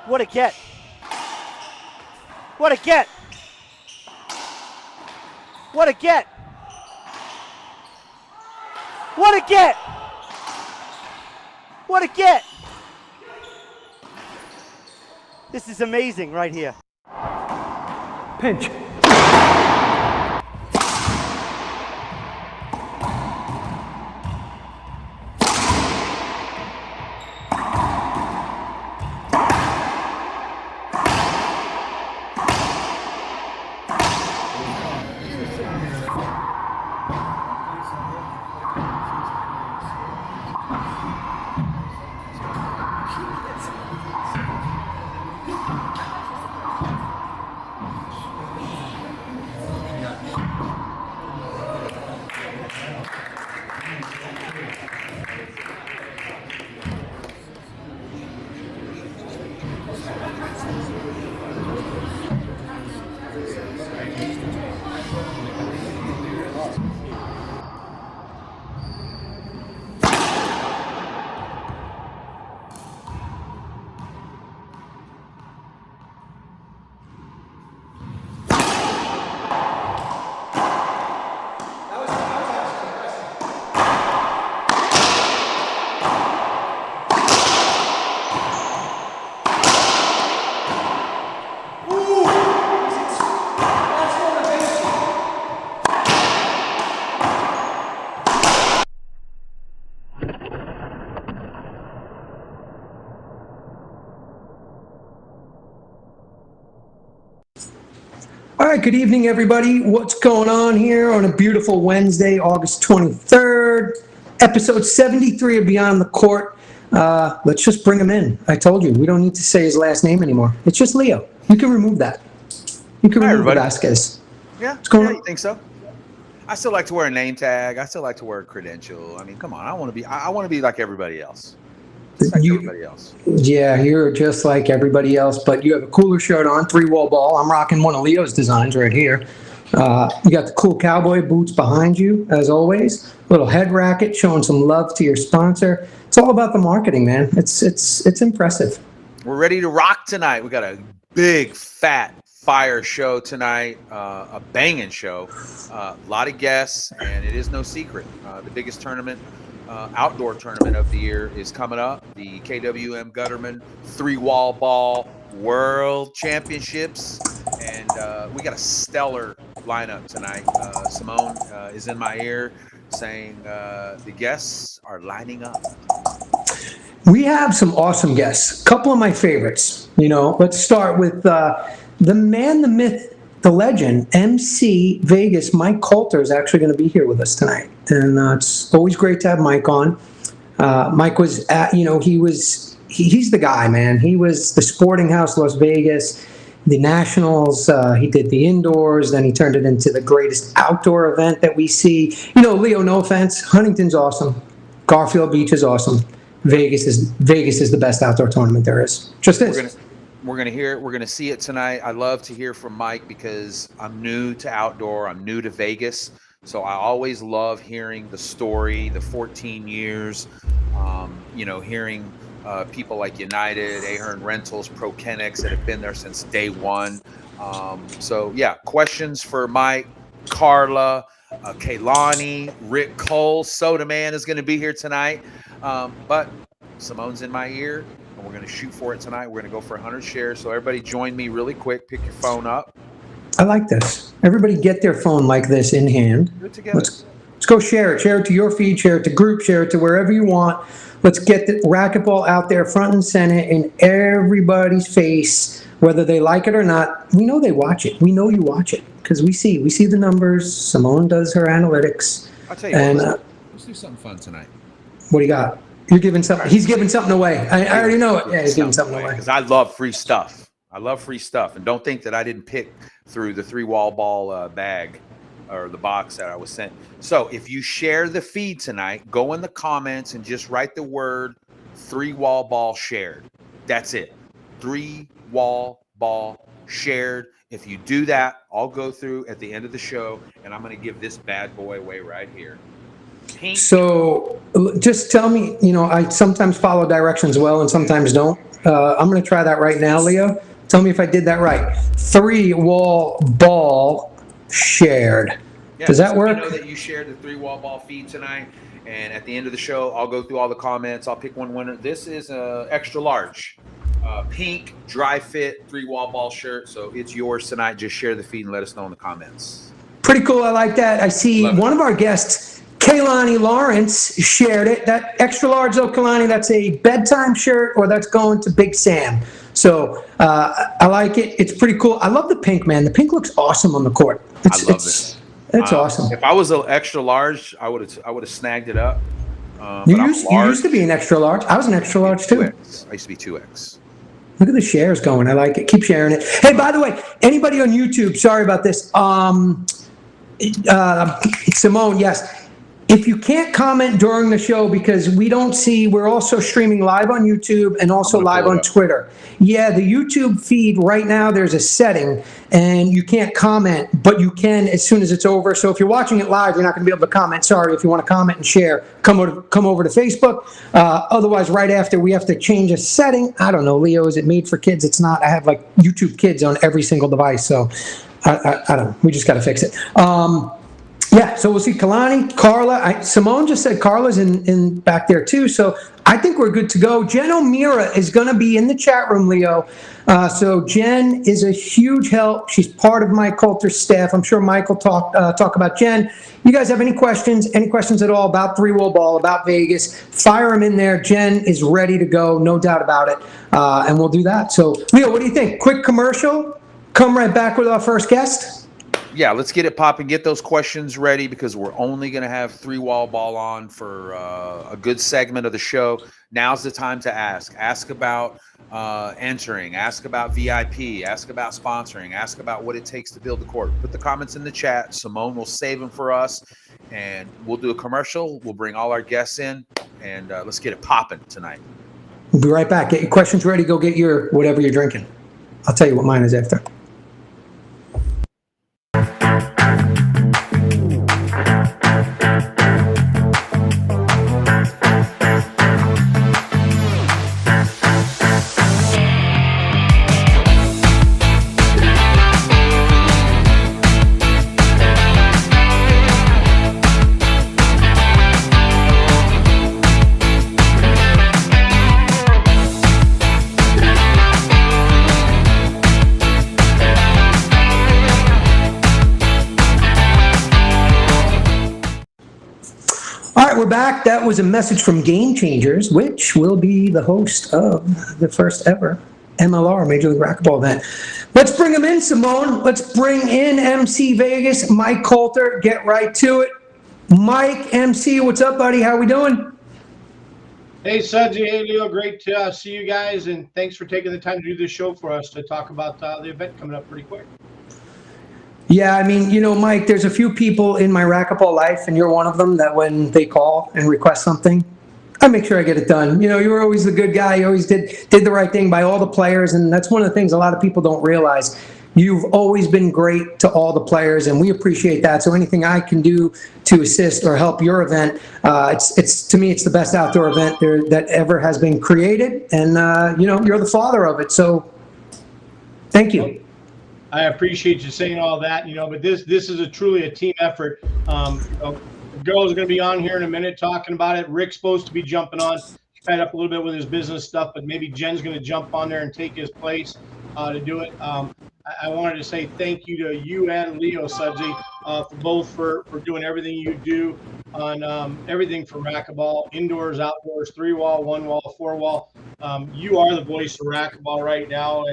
What a get. What a get. What a get. What a get. What a get. This is amazing right here. Pinch. All right, good evening, everybody. What's going on here on a beautiful Wednesday, August 23rd, episode 73 of Beyond the Court. Let's just bring him in. I told you, we don't need to say his last name anymore. It's just Leo. You can remove that. You can remove Vasquez. Yeah, what's going on? You think so? I still like to wear a name tag. I still like to wear a credential. I mean, come on. I want to be like everybody else. Just like everybody else. Yeah, you're just like everybody else, but you have a cooler shirt on, 3-wall ball. I'm rocking one of Leo's designs right here. You got the cool cowboy boots behind you, as always. Little head racket showing some love to your sponsor. It's all about the marketing, man. It's impressive. We're ready to rock tonight. We got a big, fat fire show tonight, a banging show, a lot of guests, and it is no secret. The biggest tournament, outdoor tournament of the year is coming up. The KWM Gutterman 3-wall ball World Championships, and we got a stellar lineup tonight. Simone is in my ear saying the guests are lining up. We have some awesome guests. A couple of my favorites. Let's start with the man, the myth, the legend, MC Vegas. Mike Coulter is actually going to be here with us tonight, and it's always great to have Mike on. Mike was at, he's the guy, man. He was the Sporting House Las Vegas, the Nationals. He did the indoors, then he turned it into the greatest outdoor event that we see. Leo, no offense, Huntington's awesome, Garfield Beach is awesome. Vegas is the best outdoor tournament there is. Just is. We're gonna hear it. We're gonna see it tonight. I love to hear from Mike because I'm new to outdoor. I'm new to Vegas, so I always love hearing the story, the 14 years. Hearing people like United, Ahern Rentals, ProKennex that have been there since day one. So yeah, questions for Mike, Carla, Kelani, Rick Cole, Soda Man is going to be here tonight. But Simone's in my ear. And we're going to shoot for it tonight. We're going to go for 100 shares. So everybody join me really quick. Pick your phone up. I like this. Everybody get their phone like this in hand. Do it together. Let's go share it. Share it to your feed. Share it to group. Share it to wherever you want. Let's get the racquetball out there front and center in everybody's face, whether they like it or not. We know they watch it. We know you watch it because we see the numbers. Simone does her analytics. I'll tell you what, let's do something fun tonight. What do you got? You're giving something. He's giving something away. I already know it. Yeah, he's giving something away. Because I love free stuff. I love free stuff. And don't think that I didn't pick through the 3-wall ball bag or the box that I was sent. So if you share the feed tonight, go in the comments and just write the word 3-wall ball shared. That's it. 3-wall ball shared. If you do that, I'll go through at the end of the show, and I'm going to give this bad boy away right here. Pink. So just tell me, I sometimes follow directions well and sometimes don't. I'm going to try that right now, Leo. Tell me if I did that right. 3-wall ball shared. Yeah, does that work? I know that you shared the 3-wall ball feed tonight, and at the end of the show, I'll go through all the comments. I'll pick one winner. This is a extra large, pink dry fit 3-wall ball shirt. So it's yours tonight. Just share the feed and let us know in the comments. Pretty cool. I like that. I see one of our guests, Kelani Lawrence, shared it. That extra large, though, Kelani, that's a bedtime shirt, or that's going to Big Sam. So I like it. It's pretty cool. I love the pink, man. The pink looks awesome on the court. I love it. It's awesome. If I was an extra large, I would have snagged it up. You used to be an extra large. I was an extra large too. 2X. I used to be 2X. Look at the shares going. I like it. Keep sharing it. Hey, by the way, anybody on YouTube, sorry about this. Simone, yes. If you can't comment during the show, because we don't see, we're also streaming live on YouTube and also live on Twitter. Yeah, the YouTube feed right now, there's a setting and you can't comment, but you can as soon as it's over. So if you're watching it live, you're not going to be able to comment. Sorry, if you want to comment and share, come over to Facebook. Otherwise, right after, we have to change a setting. I don't know, Leo, is it made for kids? It's not. I have like YouTube Kids on every single device. So I don't know. We just got to fix it. Yeah, so we'll see Kelani, Carla. Simone just said Carla's in back there too. So I think we're good to go. Jen O'Meara is going to be in the chat room, Leo. So Jen is a huge help. She's part of Mike Coulter's staff. I'm sure Mike will talk about Jen. You guys have any questions at all about 3-wall ball, about Vegas, fire them in there. Jen is ready to go, no doubt about it. And we'll do that. So, Leo, what do you think? Quick commercial. Come right back with our first guest. Yeah, let's get it popping. Get those questions ready, because we're only going to have 3-wall ball on for a good segment of the show. Now's the time to ask. Ask about entering. Ask about VIP. Ask about sponsoring. Ask about what it takes to build the court. Put the comments in the chat. Simone will save them for us, and we'll do a commercial. We'll bring all our guests in, and let's get it popping tonight. We'll be right back. Get your questions ready. Go get your whatever you're drinking. I'll tell you what mine is after. All right, we're back. That was a message from Game Changers, which will be the host of the first ever MLR, Major League Racquetball event. Let's bring him in, Simone. Let's bring in MC Vegas, Mike Coulter. Get right to it. Mike, MC, what's up, buddy? How we doing? Hey, Sudsy. Hey, Leo. Great to see you guys, and thanks for taking the time to do this show for us to talk about the event coming up pretty quick. Yeah, I mean, Mike, there's a few people in my racquetball life, and you're one of them, that when they call and request something, I make sure I get it done. You were always the good guy. You always did the right thing by all the players, and that's one of the things a lot of people don't realize. You've always been great to all the players, and we appreciate that. So anything I can do to assist or help your event, it's to me, it's the best outdoor event that ever has been created, and you're the father of it. So thank you. I appreciate you saying all that, but this is truly a team effort. The girls are going to be on here in a minute talking about it. Rick's supposed to be jumping on, tied up a little bit with his business stuff, but maybe Jen's going to jump on there and take his place to do it. I wanted to say thank you to you and Leo Sudsy for doing everything you do on everything for racquetball, indoors, outdoors, 3-wall, 1-wall, 4-wall. You are the voice of racquetball right now,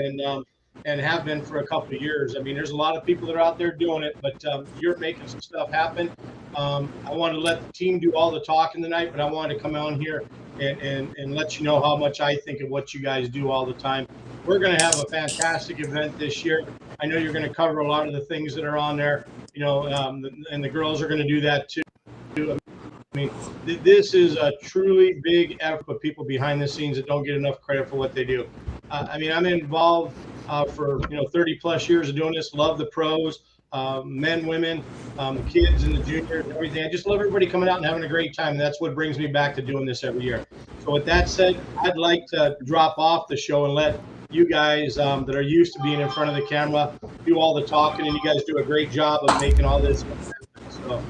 and have been for a couple of years. I mean, there's a lot of people that are out there doing it, but you're making some stuff happen. I wanted to let the team do all the talking tonight, but I wanted to come on here and let you know how much I think of what you guys do all the time. We're going to have a fantastic event this year. I know you're going to cover a lot of the things that are on there, and the girls are going to do that too. I mean, this is a truly big effort of people behind the scenes that don't get enough credit for what they do. I'm involved for 30 plus years of doing this. Love the pros, men, women, the kids, and the juniors, and everything. I just love everybody coming out and having a great time. And that's what brings me back to doing this every year. So with that said, I'd like to drop off the show and let you guys that are used to being in front of the camera do all the talking, and you guys do a great job of making all this happen. So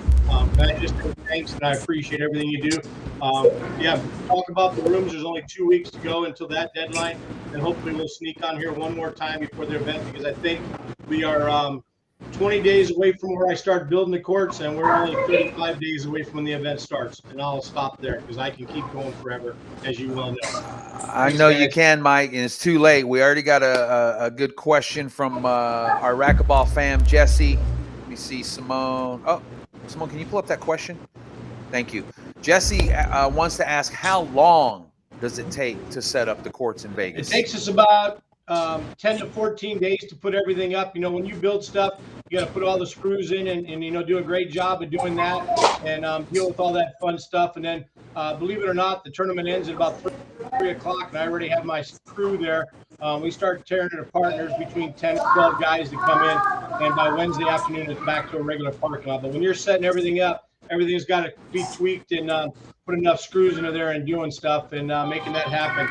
I just say thanks, and I appreciate everything you do. Talk about the rooms. There's only 2 weeks to go until that deadline, and hopefully we'll sneak on here one more time before the event, because I think we are 20 days away from where I start building the courts, and we're only 35 days away from when the event starts. And I'll stop there because I can keep going forever, as you well know. I know you can, Mike, and it's too late. We already got a good question from our racquetball fam, Jesse. Let me see, Simone. Oh, Simone, can you pull up that question? Thank you. Jesse wants to ask, how long does it take to set up the courts in Vegas? It takes us about 10 to 14 days to put everything up. When you build stuff, you got to put all the screws in and do a great job of doing that and deal with all that fun stuff. And then, believe it or not, the tournament ends at about 3 o'clock, and I already have my crew there. We start tearing it apart. There's between 10 and 12 guys that come in, and by Wednesday afternoon, it's back to a regular parking lot. But when you're setting everything up, everything's got to be tweaked and put enough screws into there and doing stuff and making that happen.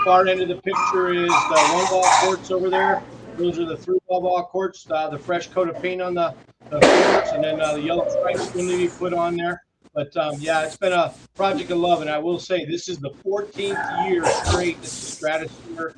Far end of the picture is the one-ball courts over there. Those are the 3-ball courts, the fresh coat of paint on the courts, and then the yellow stripes going to be put on there. But, it's been a project of love, and I will say this is the 14th year straight that the Stratosphere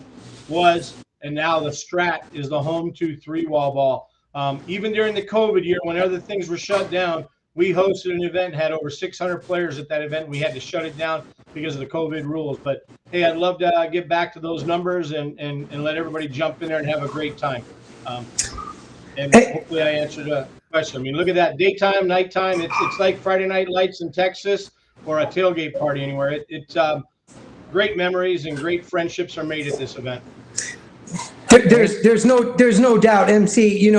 was, and now the Strat is the home to 3-wall ball. Even during the COVID year, when other things were shut down, we hosted an event, had over 600 players at that event. We had to shut it down because of the COVID rules. But, hey, I'd love to get back to those numbers and let everybody jump in there and have a great time. Hopefully I answered a question. Look at that. Daytime, nighttime. It's like Friday Night Lights in Texas or a tailgate party anywhere. It's great memories and great friendships are made at this event. There's no doubt, MC.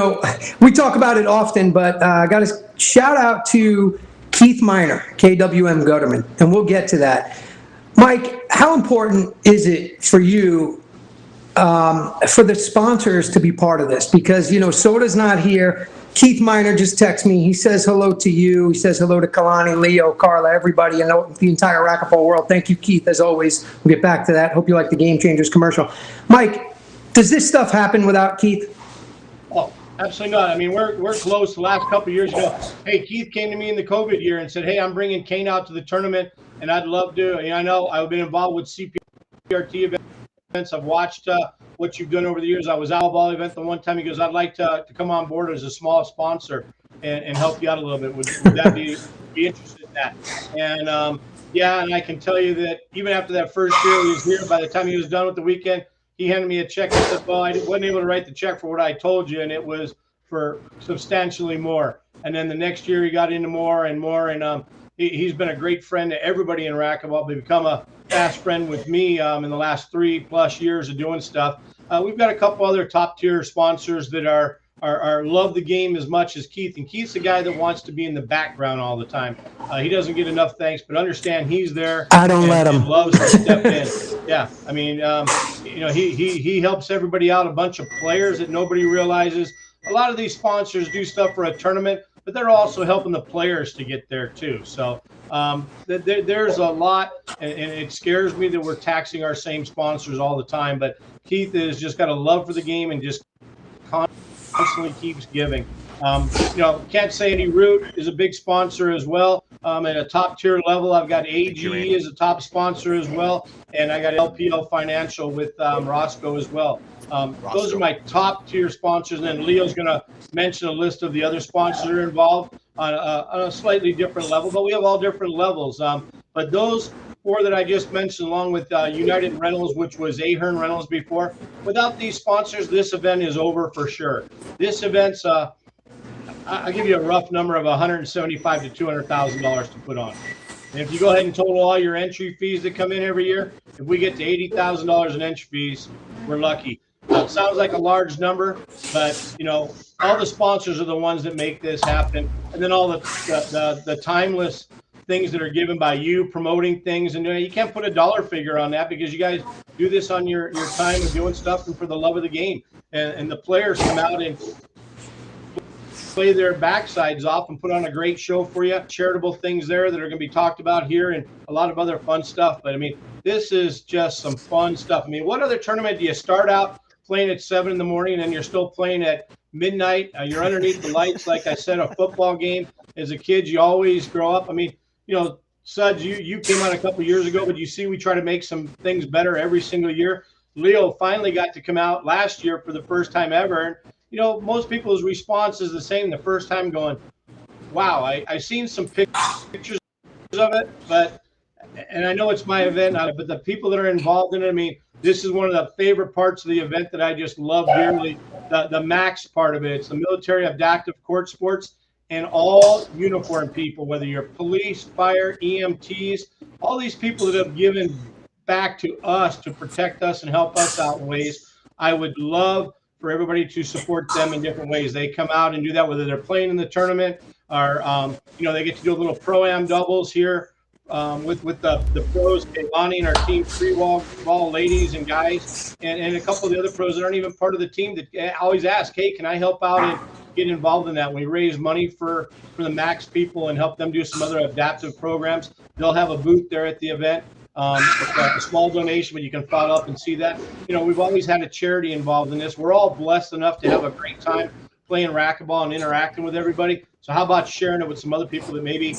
We talk about it often, but I got to shout out to Keith Miner, KWM Gutterman, and we'll get to that. Mike, how important is it for you for the sponsors to be part of this? Because Soda's not here. Keith Miner just texted me. He says hello to you. He says hello to Kelani, Leo, Carla, everybody, and the entire racquetball world. Thank you, Keith, as always. We'll get back to that. Hope you like the Game Changers commercial. Mike, does this stuff happen without Keith? Oh, absolutely not. We're close. The last couple of years ago, hey, Keith came to me in the COVID year and said, hey, I'm bringing Kane out to the tournament, and I'd love to. I know I've been involved with CPRT events. I've watched what you've done over the years. I was at a ball event the one time. He goes, I'd like to come on board as a small sponsor and help you out a little bit. Would that be interested in that? And and I can tell you that even after that first year he was here, by the time he was done with the weekend, he handed me a check and said, well, I wasn't able to write the check for what I told you, and it was for substantially more. And then the next year he got into more and more, and he's been a great friend to everybody in racquetball. He's become a fast friend with me in the last 3+ years of doing stuff. We've got a couple other top-tier sponsors that are love the game as much as Keith. And Keith's the guy that wants to be in the background all the time. He doesn't get enough thanks, but understand he's there. I don't let him. Loves to step in. Yeah, he helps everybody out. A bunch of players that nobody realizes. A lot of these sponsors do stuff for a tournament, but they're also helping the players to get there too. So there's a lot, and it scares me that we're taxing our same sponsors all the time. But Keith has just got a love for the game and just constantly keeps giving. Can't say any Root is a big sponsor as well. At a top tier level, I've got AG as a top sponsor as well, and I got LPL Financial with Roscoe as well. Those are my top tier sponsors, and then Leo's going to mention a list of the other sponsors that are involved on a slightly different level, but we have all different levels. But those 4 that I just mentioned, along with United Rentals, which was Ahern Rentals before, without these sponsors, this event is over for sure. This event's I'll give you a rough number of $175,000 to $200,000 to put on. And if you go ahead and total all your entry fees that come in every year, if we get to $80,000 in entry fees, we're lucky. It sounds like a large number, but all the sponsors are the ones that make this happen, and then all the timeless things that are given by you promoting things, and you can't put a dollar figure on that because you guys do this on your time of doing stuff and for the love of the game, and the players come out and play their backsides off and put on a great show for you. Charitable things there that are going to be talked about here, and a lot of other fun stuff. But I mean, this is just some fun stuff. I mean, what other tournament do you start out playing at 7 in the morning and then you're still playing at midnight? You're underneath the lights. Like I said, a football game as a kid, you always grow up. I mean, Suds, you came out a couple years ago, but you see we try to make some things better every single year. Leo finally got to come out last year for the first time ever. And, most people's response is the same the first time, going, wow, I seen some pictures of it, and I know it's my event, but the people that are involved in it, I mean, this is one of the favorite parts of the event that I just love dearly, the max part of it. It's the military adaptive court sports, and all uniform people, whether you're police, fire, EMTs, all these people that have given back to us to protect us and help us out in ways. I would love for everybody to support them in different ways. They come out and do that, whether they're playing in the tournament or, they get to do a little pro-am doubles here with the pros, Kelani and our team, three-ball ladies and guys, and a couple of the other pros that aren't even part of the team that always ask, hey, can I help out and get involved in that? We raise money for the Max people and help them do some other adaptive programs. They'll have a booth there at the event. It's a small donation, but you can follow up and see that. We've always had a charity involved in this. We're all blessed enough to have a great time playing racquetball and interacting with everybody. So how about sharing it with some other people that maybe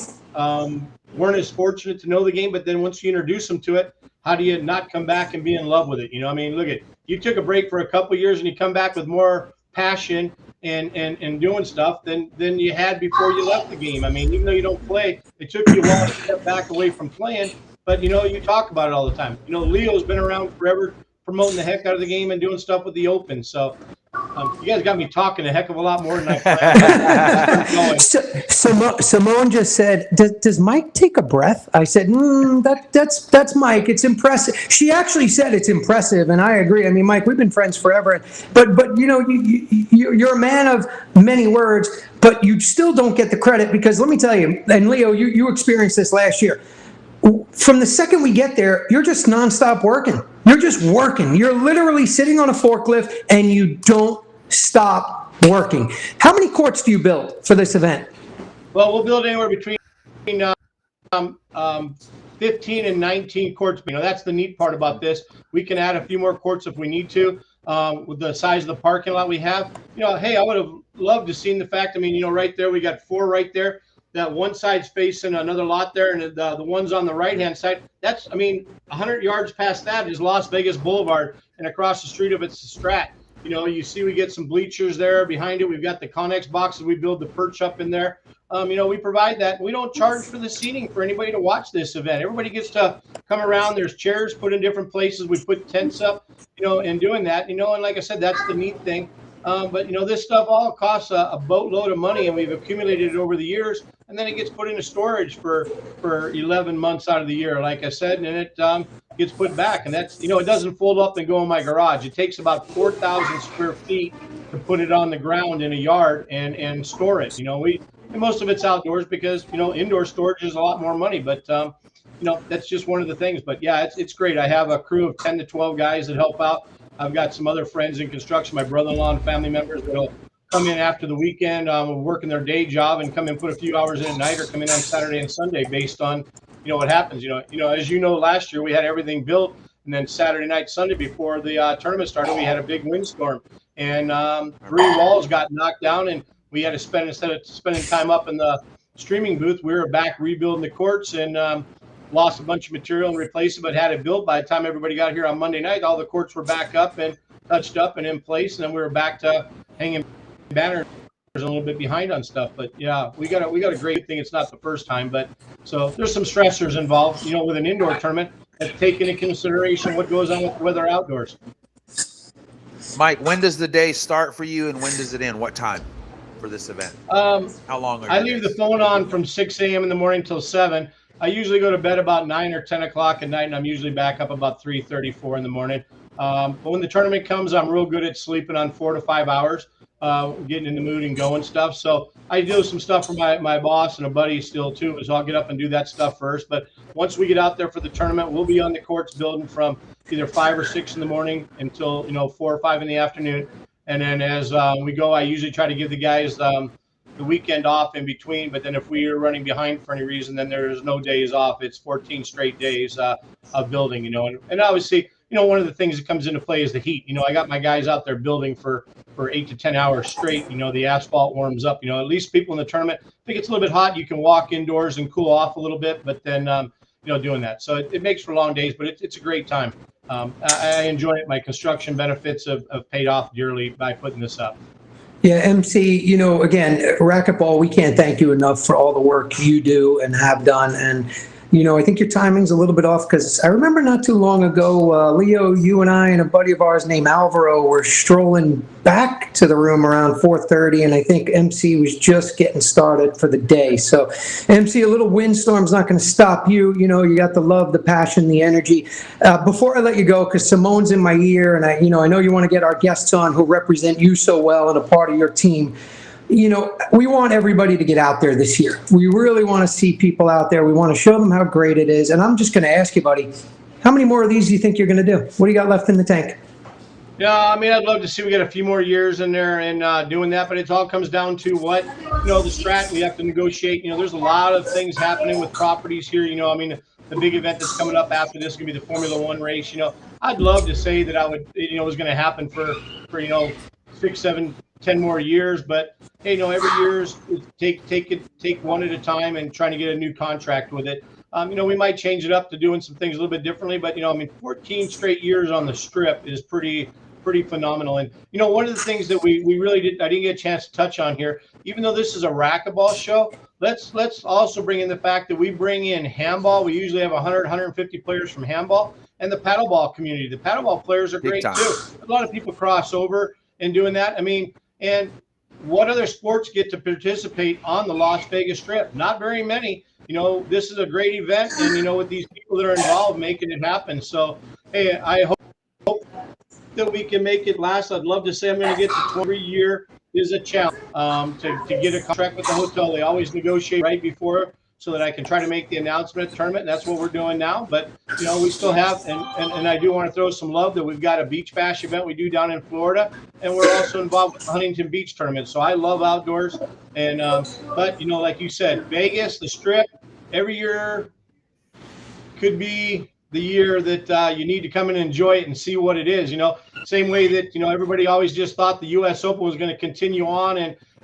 weren't as fortunate to know the game, but then once you introduce them to it, how do you not come back and be in love with it? I mean, look at, you took a break for a couple of years and you come back with more passion and doing stuff than you had before you left the game. I mean, even though you don't play, it took you a while to step back away from playing, but you talk about it all the time. Leo's been around forever, promoting the heck out of the game and doing stuff with the Open. So you guys got me talking a heck of a lot more than I planned. Simone just said, does Mike take a breath? I said, that's Mike. It's impressive. She actually said it's impressive, and I agree. I mean, Mike, we've been friends forever, but you're a man of many words, but you still don't get the credit because let me tell you, and Leo, you experienced this last year. From the second we get there, you're just nonstop working. You're just working. You're literally sitting on a forklift and you don't stop working. How many courts do you build for this event? Well, we'll build anywhere between 15 and 19 courts. That's the neat part about this. We can add a few more courts if we need to with the size of the parking lot we have. Hey, I would have loved to seen the fact, right there, we got 4 right there. That one side's facing another lot there, and the ones on the right-hand side, that's, 100 yards past that is Las Vegas Boulevard, and across the street of it's the Strat. You see we get some bleachers there behind it. We've got the Connex boxes. We build the perch up in there. We provide that. We don't charge for the seating for anybody to watch this event. Everybody gets to come around. There's chairs put in different places. We put tents up, and doing that, and like I said, that's the neat thing. But this stuff all costs a boatload of money, and we've accumulated it over the years, and then it gets put into storage for 11 months out of the year, like I said, and it gets put back, and that's, it doesn't fold up and go in my garage. It takes about 4,000 square feet to put it on the ground in a yard and store it. Most of it's outdoors because, indoor storage is a lot more money, but that's just one of the things. But yeah, it's great. I have a crew of 10 to 12 guys that help out. I've got some other friends in construction, my brother-in-law and family members that'll come in after the weekend, working their day job and come in, put a few hours in at night, or come in on Saturday and Sunday based on, what happens. As last year we had everything built, and then Saturday night, Sunday before the tournament started, we had a big windstorm, and 3 walls got knocked down, and we had to instead of spending time up in the streaming booth, we were back rebuilding the courts, and lost a bunch of material and replaced it, but had it built. By the time everybody got here on Monday night, all the courts were back up and touched up and in place, and then we were back to hanging banners a little bit behind on stuff. But yeah, we got a great thing. It's not the first time, but so there's some stressors involved, with an indoor tournament, and take into consideration what goes on with the weather outdoors. Mike, when does the day start for you and when does it end? What time? for this event? How long are I you leave guys? the phone on from 6 a.m. in the morning till 7. I usually go to bed about 9 or 10 o'clock at night, and I'm usually back up about 3:34 in the morning. But when the tournament comes, I'm real good at sleeping on 4 to 5 hours, getting in the mood and going stuff. So I do some stuff for my boss and a buddy still too, is I'll get up and do that stuff first. But once we get out there for the tournament, we'll be on the courts building from either 5 or 6 in the morning until 4 or 5 in the afternoon. And then as we go, I usually try to give the guys the weekend off in between. But then if we are running behind for any reason, then there's no days off. It's 14 straight days of building, and obviously, one of the things that comes into play is the heat. I got my guys out there building for 8 to 10 hours straight. The asphalt warms up, at least people in the tournament, if it gets a little bit hot, you can walk indoors and cool off a little bit, but then, doing that. So it makes for long days, but it's a great time. I enjoy it. My construction benefits have paid off dearly by putting this up. Yeah, MC, again, racquetball, we can't thank you enough for all the work you do and have done. And, I think your timing's a little bit off because I remember not too long ago, Leo, you and I and a buddy of ours named Alvaro were strolling back to the room around 4:30, and I think MC was just getting started for the day. So, MC, a little windstorm's not going to stop you. You got the love, the passion, the energy. Before I let you go, because Simone's in my ear, and I know you want to get our guests on who represent you so well and a part of your team. We want everybody to get out there this year. We really want to see people out there. We want to show them how great it is. And I'm just going to ask you, buddy, how many more of these do you think you're going to do? What do you got left in the tank? Yeah, I'd love to see we get a few more years in there and doing that, but it all comes down to what, the strat we have to negotiate. There's a lot of things happening with properties here. The big event that's coming up after this is going to be the Formula One race. I'd love to say that I would, it was going to happen for 6, 7, 10 more years, but hey, every year is take one at a time and trying to get a new contract with it. We might change it up to doing some things a little bit differently, but 14 straight years on the strip is pretty phenomenal. And one of the things that we really I didn't get a chance to touch on here, even though this is a racquetball show, let's also bring in the fact that we bring in handball. We usually have 150 players from handball, and the paddleball community. The paddleball players are great too. A lot of people cross over and doing that. And what other sports get to participate on the Las Vegas Strip? Not very many. This is a great event, and with these people that are involved making it happen. So, hey, I hope that we can make it last. I'd love to say I'm going to get to every year is a challenge to get a contract with the hotel. They always negotiate right before so that I can try to make the announcement at the tournament. That's what we're doing now. But, we still have, and I do want to throw some love that we've got a beach bash event we do down in Florida, and we're also involved with the Huntington Beach tournament. So I love outdoors. And, but, like you said, Vegas, the Strip, every year could be the year that you need to come and enjoy it and see what it is. Same way that, everybody always just thought the U.S. Open was going to continue on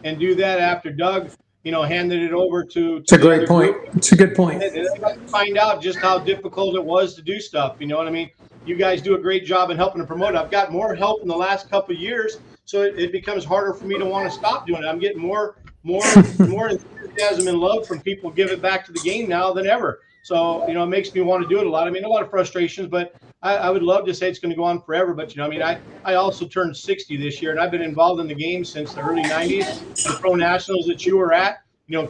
and do that after Doug, handed it over to it's a great point. It's a good point. They got to find out just how difficult it was to do stuff. You know what I mean? You guys do a great job in helping to promote it. I've got more help in the last couple of years, so it becomes harder for me to want to stop doing it. I'm getting more enthusiasm and love from people giving back to the game now than ever. So, it makes me want to do it a lot. A lot of frustrations, but I would love to say it's going to go on forever. But, I also turned 60 this year, and I've been involved in the game since the early 90s. The Pro Nationals that you were at,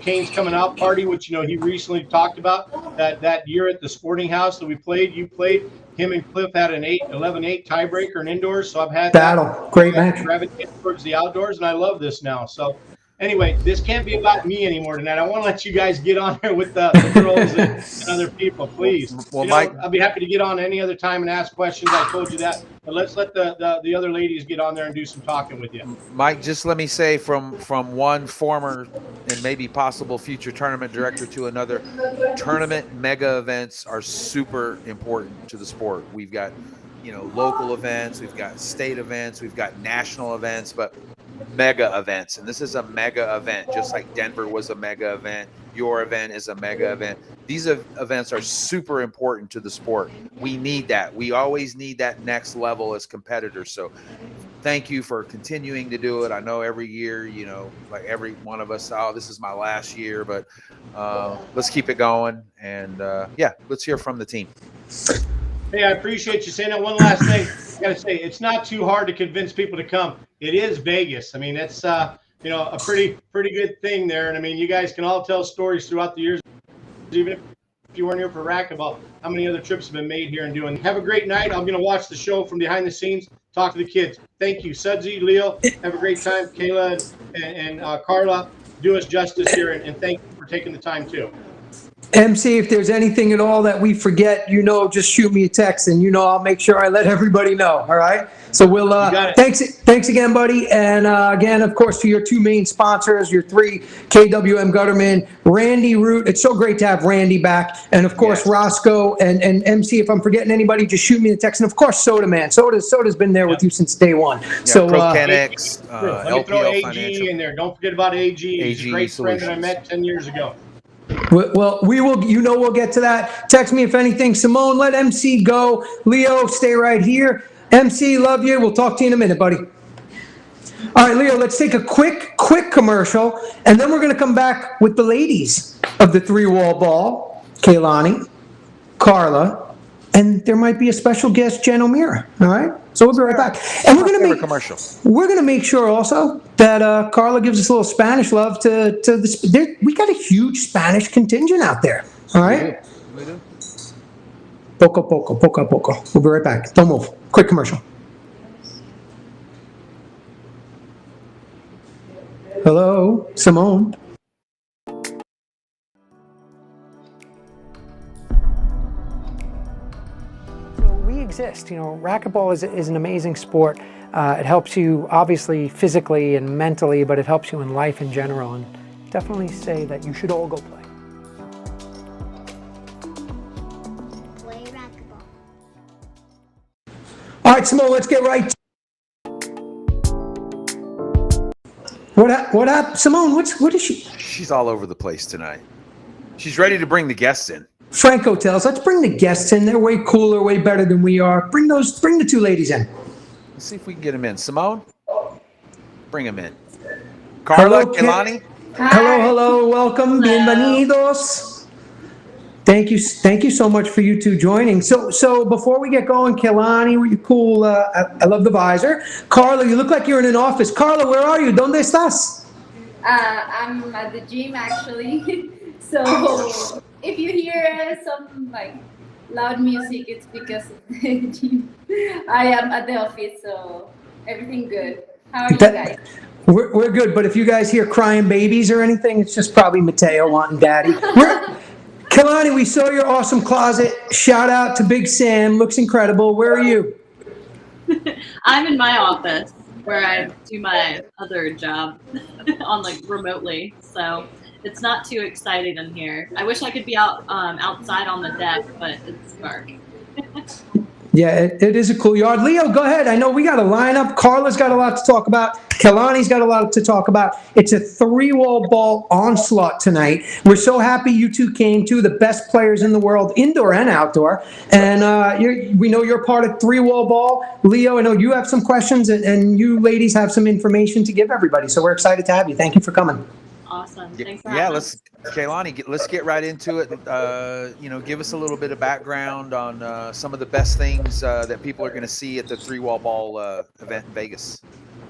Kane's coming out party, which, he recently talked about that year at the Sporting House that we played. You played. Him and Cliff had an 11-8 tiebreaker in indoors. So I've had battle. Great match. Gravitate towards the outdoors, and I love this now. So, anyway, this can't be about me anymore tonight. I want to let you guys get on there with the girls and other people, please. Well, Mike, I'll be happy to get on any other time and ask questions. I told you that. But let's let the other ladies get on there and do some talking with you. Mike, just let me say from one former and maybe possible future tournament director to another, tournament mega events are super important to the sport. We've got, local events, we've got state events, we've got national events, but mega events, and this is a mega event, just like Denver was a mega event. Your event is a mega event. These events are super important to the sport. We need that. We always need that next level as competitors. So thank you for continuing to do it. I know every year, like every one of us, this is my last year, but let's keep it going. And let's hear from the team. Hey, I appreciate you saying that. One last thing. I got to say, it's not too hard to convince people to come. It is Vegas. It's a pretty good thing there. And I mean, you guys can all tell stories throughout the years, even if you weren't here for racquetball, how many other trips have been made here and doing. Have a great night. I'm going to watch the show from behind the scenes, talk to the kids. Thank you, Sudsy, Leo. Have a great time. Kayla and Carla, do us justice here, and thank you for taking the time too. MC, if there's anything at all that we forget, just shoot me a text, and I'll make sure I let everybody know. All right. So we'll. Thanks again, buddy, and again, of course, to your two main sponsors, your three, KWM Gutterman, Randy Root. It's so great to have Randy back, and of course, Roscoe and MC. If I'm forgetting anybody, just shoot me a text, and of course, Soda Man. Soda's been there with you since day one. Yeah, so Prokenix, let me throw AG Financial. in there. Don't forget about AG. He's a great friend that I met 10 years ago. Well, we will, we'll get to that. Text me if anything. Simone, let MC go. Leo, stay right here. MC, love you. We'll talk to you in a minute, buddy. All right, Leo, let's take a quick commercial, and then we're going to come back with the ladies of the three-wall ball, Kelani, Carla, and there might be a special guest, Jen O'Meara. All right? So we'll be right back. And we're going to make sure also that Carla gives us a little Spanish love to the. We got a huge Spanish contingent out there. All right. We do. Poco a poco. We'll be right back. Don't move. Quick commercial. Hello, Simone. We exist. Racquetball is an amazing sport. It helps you obviously physically and mentally, but it helps you in life in general. And definitely say that you should all go play. Play racquetball. All right, Simone, let's get right. What happened? Simone, what is she? She's all over the place tonight. She's ready to bring the guests in. Franco tells, let's bring the guests in. They're way cooler, way better than we are. Bring the two ladies in. Let's see if we can get them in. Simone, bring them in. Carla, Kelani. Hello, welcome, bienvenidos. Thank you so much for you two joining. So before we get going, Kelani, you're cool. I love the visor. Carla, you look like you're in an office. Carla, where are you? ¿Dónde estás? I'm at the gym actually. So if you hear some loud music, it's because of the gym. I am at the office, so everything good. How are you guys? We're good, but if you guys hear crying babies or anything, it's just probably Mateo wanting daddy. Kelani, we saw your awesome closet. Shout out to Big Sam. Looks incredible. Where are you? I'm in my office where I do my other job on remotely. So it's not too exciting in here. I wish I could be outside on the deck, but it's dark. Yeah, it is a cool yard. Leo, go ahead. I know we got a lineup. Carla's got a lot to talk about. Kelani's got a lot to talk about. It's a three-wall ball onslaught tonight. We're so happy you two came, two of the best players in the world, indoor and outdoor. And we know you're part of three-wall ball. Leo, I know you have some questions, and you ladies have some information to give everybody. So we're excited to have you. Thank you for coming. Awesome. Thanks for having us. Kelani, let's get right into it. Give us a little bit of background on some of the best things that people are going to see at the three-wall ball event in Vegas.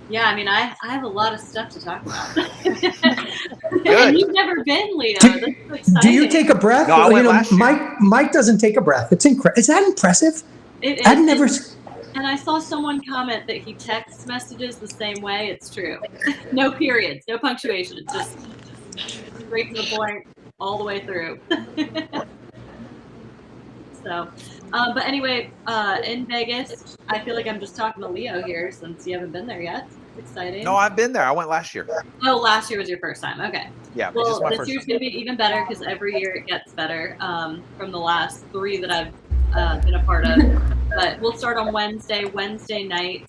Yeah, I mean, I have a lot of stuff to talk about. Good. And you've never been, Leo. That's so exciting. Do you take a breath? No, I went last year. Mike doesn't take a breath. It's incredible. Is that impressive? It is. I've never. And I saw someone comment that he texts messages the same way. It's true. No periods, no punctuation. It's just straight to the point all the way through. So, but anyway, in Vegas, I feel like I'm just talking to Leo here since you haven't been there yet. It's exciting. No, I've been there. I went last year. Oh, last year was your first time. Okay. Yeah. Well, this year's going to be even better because every year it gets better from the last three that I've been a part of. But we'll start on Wednesday. Wednesday night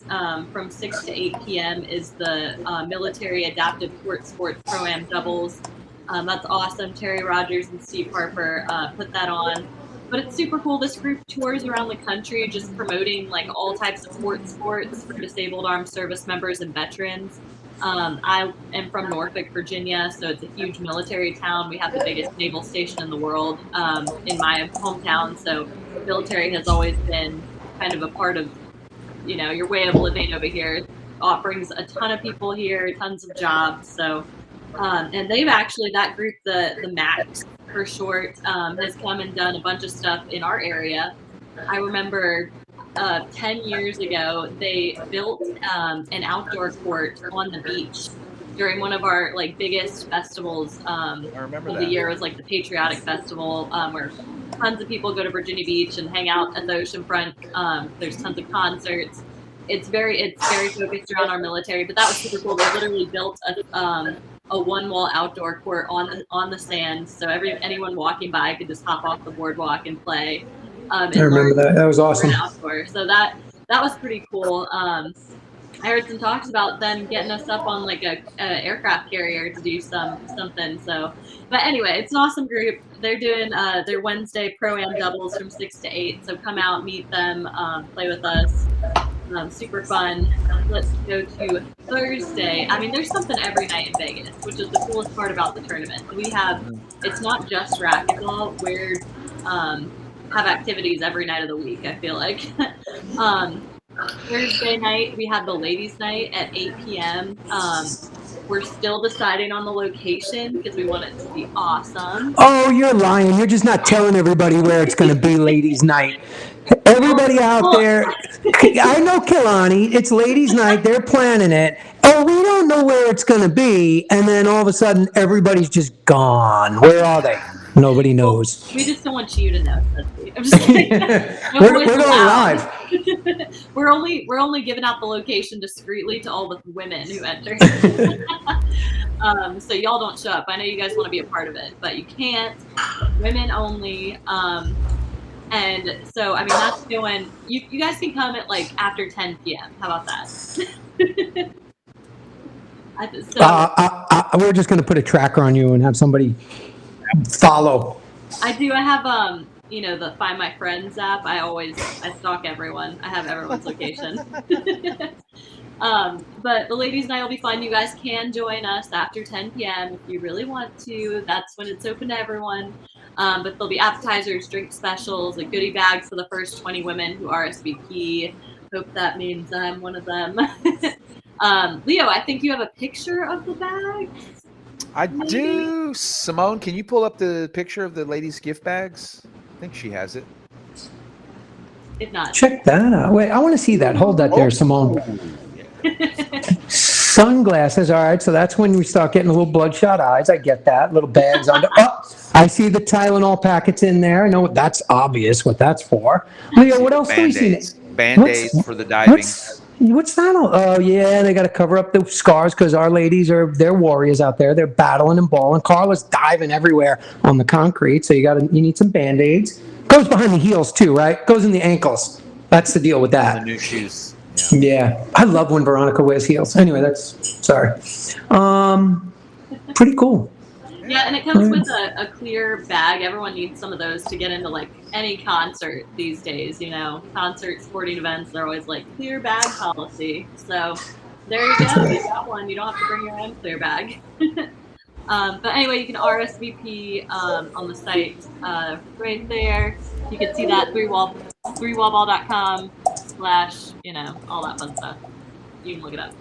from 6 to 8 p.m. is the Military Adaptive Court Sports Pro-Am Doubles. That's awesome. Terry Rogers and Steve Harper put that on. But it's super cool. This group tours around the country just promoting all types of court sports for disabled armed service members and veterans. I am from Norfolk, Virginia, so it's a huge military town. We have the biggest naval station in the world in my hometown. So military has always been kind of a part of, your way of living over here. brings a ton of people here, tons of jobs. So, and they've actually, that group, the Max for short, has come and done a bunch of stuff in our area. I remember 10 years ago, they built an outdoor court on the beach during one of our like biggest festivals I remember of that. the year. It was like the Patriotic Festival, where tons of people go to Virginia Beach and hang out at the oceanfront. There's tons of concerts. It's very focused around our military, but that was super cool. They literally built a one-wall outdoor court on the sand, so anyone walking by could just hop off the boardwalk and play. I remember that. That was awesome. Outdoor. So that was pretty cool. I heard some talks about them getting us up on like a aircraft carrier to do something. So, but anyway, it's an awesome group. They're doing their Wednesday pro-am doubles from 6 to 8. So come out, meet them, play with us. Super fun. Let's go to Thursday. I mean, there's something every night in Vegas, which is the coolest part about the tournament. It's not just racquetball. We're have activities every night of the week, I feel like. Thursday night, we have the ladies' night at 8 p.m. We're still deciding on the location because we want it to be awesome. Oh, you're lying. You're just not telling everybody where it's going to be ladies' night. Everybody out there, I know Kelani, it's ladies' night, they're planning it. Oh, we don't know where it's going to be. And then all of a sudden, everybody's just gone. Where are they? Nobody knows. We just don't want you to know. I'm just kidding. We're going live. We're only giving out the location discreetly to all the women who enter. So y'all don't show up. I know you guys want to be a part of it, but you can't. Women only. And so, I mean, that's going. You guys can come at like after 10 p.m. How about that? We're just going to put a tracker on you and have somebody follow. I do. I have the Find My Friends app. I stalk everyone. I have everyone's location. But the ladies' night will be fun. You guys can join us after 10 p.m. if you really want to. That's when it's open to everyone. But there'll be appetizers, drink specials, a goodie bag for the first 20 women who RSVP. Hope that means I'm one of them. Leo, I think you have a picture of the bags. I do. Simone, can you pull up the picture of the ladies' gift bags? I think she has it. If not, check that out. Wait, I want to see that. Hold that there, Simone. Sunglasses. All right, so that's when we start getting a little bloodshot eyes. I get that. Little bags under. Oh, I see the Tylenol packets in there. I know that's obvious what that's for. Leo, what else do we see? Band-Aids for the diving. What's that? Oh, yeah, they got to cover up the scars because our ladies they're warriors out there. They're battling and balling. Carla's diving everywhere on the concrete, so you need some Band-Aids. Goes behind the heels too, right? Goes in the ankles. That's the deal with that. The new shoes. Yeah. I love when Veronica wears heels. Anyway, sorry. Pretty cool. Yeah, and it comes with a clear bag. Everyone needs some of those to get into like any concert these days. Concert, sporting events, they're always like clear bag policy. So there you go. You got one. You don't have to bring your own clear bag. But anyway, you can RSVP on the site right there. You can see that 3wallball.com / all that fun stuff. You can look it up.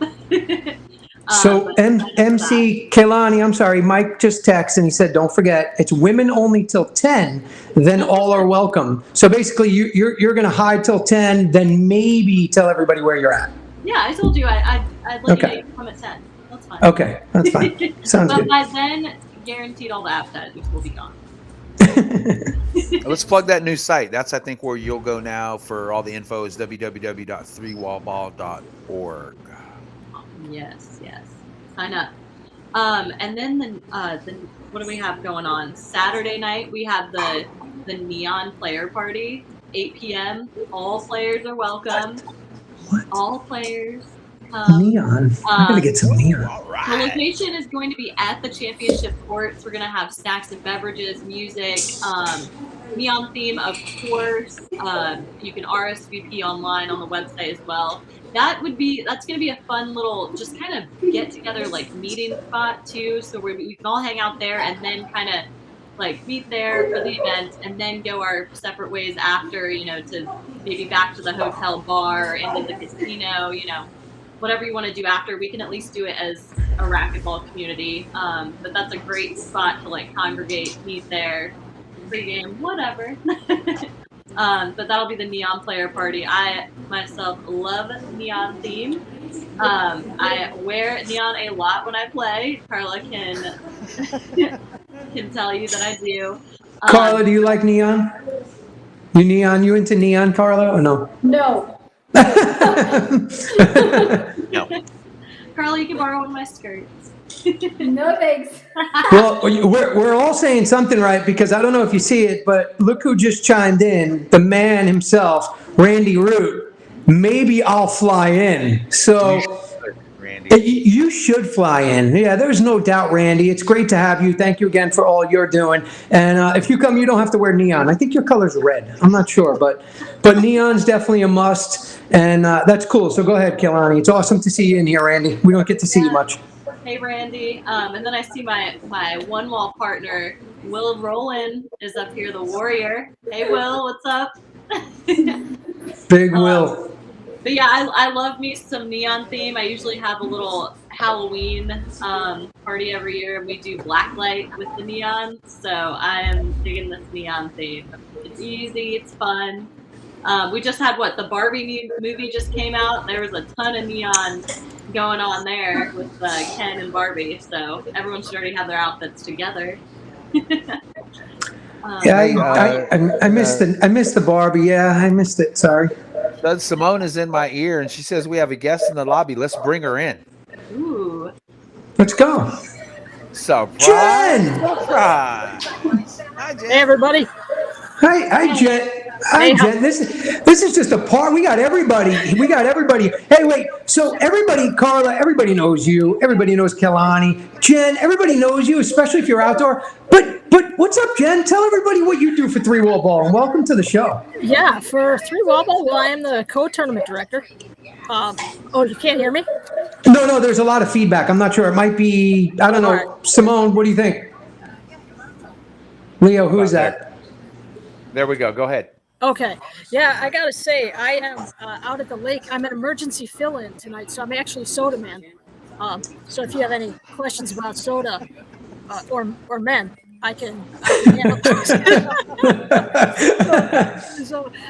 So MC Kelani, I'm sorry, Mike just texted and he said, don't forget, it's women only till 10, then all are welcome. So basically you're going to hide till 10, then maybe tell everybody where you're at. Yeah, I told you I'd let you come at 10. That's fine. Okay, that's fine. Sounds good. But by then, guaranteed all the appetizers will be gone. Let's plug that new site. That's, I think, where you'll go now for all the info is www.3wallball.org. Yes. Sign up. And then what do we have going on? Saturday night, we have the Neon Player Party, 8 p.m. All players are welcome. What? All players. Neon. I'm going to get some neon. Right. The location is going to be at the championship courts. We're going to have snacks and beverages, music, neon theme, of course. You can RSVP online on the website as well. That's going to be a fun little, just kind of get together, like meeting spot too. So we can all hang out there and then kind of like meet there for the event and then go our separate ways after, to maybe back to the hotel bar, into the casino, whatever you want to do after, we can at least do it as a racquetball community. But that's a great spot to like congregate, meet there, pregame, whatever. But that'll be the neon player party. I myself love neon theme. I wear neon a lot when I play. Carla can tell you that I do. Carla, do you like neon? You into neon, Carla, or no? No. No. Carla, you can borrow one of my skirts. No thanks. Well, we're all saying something right, because I don't know if you see it, but look who just chimed in, the man himself, Randy Root. Maybe I'll fly in. So Randy. you should fly in. Yeah, there's no doubt, Randy. It's great to have you. Thank you again for all you're doing. And if you come, you don't have to wear neon. I think your color's red. I'm not sure, but neon's definitely a must. And that's cool. So go ahead, Kelani. It's awesome to see you in here, Randy. We don't get to see you much. Hey, Randy. And then I see my one wall partner, Will Rowland, is up here, the warrior. Hey, Will, what's up? Big Will. But yeah, I love me some neon theme. I usually have a little Halloween party every year. We do blacklight with the neon. So I am digging this neon theme. It's easy, it's fun. We just had the Barbie movie just came out. There was a ton of neon going on there with Ken and Barbie. So everyone should already have their outfits together. Yeah, I missed the Barbie. Yeah, I missed it. Sorry. Simone is in my ear, and she says we have a guest in the lobby. Let's bring her in. Ooh. Let's go. Surprise! Jen! Surprise! Hi, Jen. Hey, everybody. Hi, Jen. Hi, Jen. This is just a part. We got everybody. Hey, wait. So everybody, Carla, everybody knows you. Everybody knows Kelani. Jen, everybody knows you, especially if you're outdoor. But what's up, Jen? Tell everybody what you do for Three Wall Ball, and welcome to the show. Yeah, for Three Wall Ball, well, I am the co-tournament director. Oh, you can't hear me? No, there's a lot of feedback. I'm not sure. It might be, I don't know. All right. Simone, what do you think? Leo, who is that? There we go. Go ahead. Okay. Yeah, I got to say, I am out at the lake. I'm an emergency fill-in tonight, so I'm actually Soda Man. So if you have any questions about soda or men, I can handle those.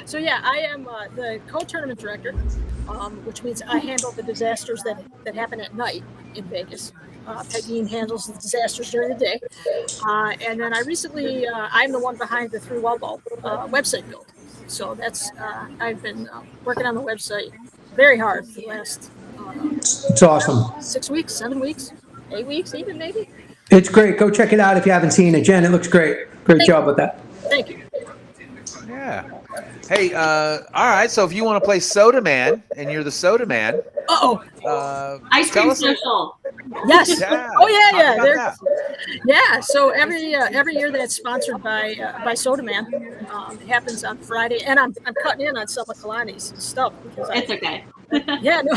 So yeah, I am the co-tournament director, which means I handle the disasters that happen at night in Vegas. Peggy handles the disasters during the day. And then I'm the one behind the Three Wall Ball website build. So that's, I've been working on the website very hard for the last It's awesome. 6 weeks, 7 weeks, 8 weeks even maybe. It's great. Go check it out if you haven't seen it. Jen, it looks great. Great job with that. Thank you. Yeah. Hey, all right. So if you want to play Soda Man and you're the Soda Man, Ice cream tell us- social. Yes. Yeah. Oh yeah, Talk yeah. about Yeah. So every year that's sponsored by Soda Man, it happens on Friday, and I'm cutting in on some of Kelani's stuff because It's okay. Yeah. No.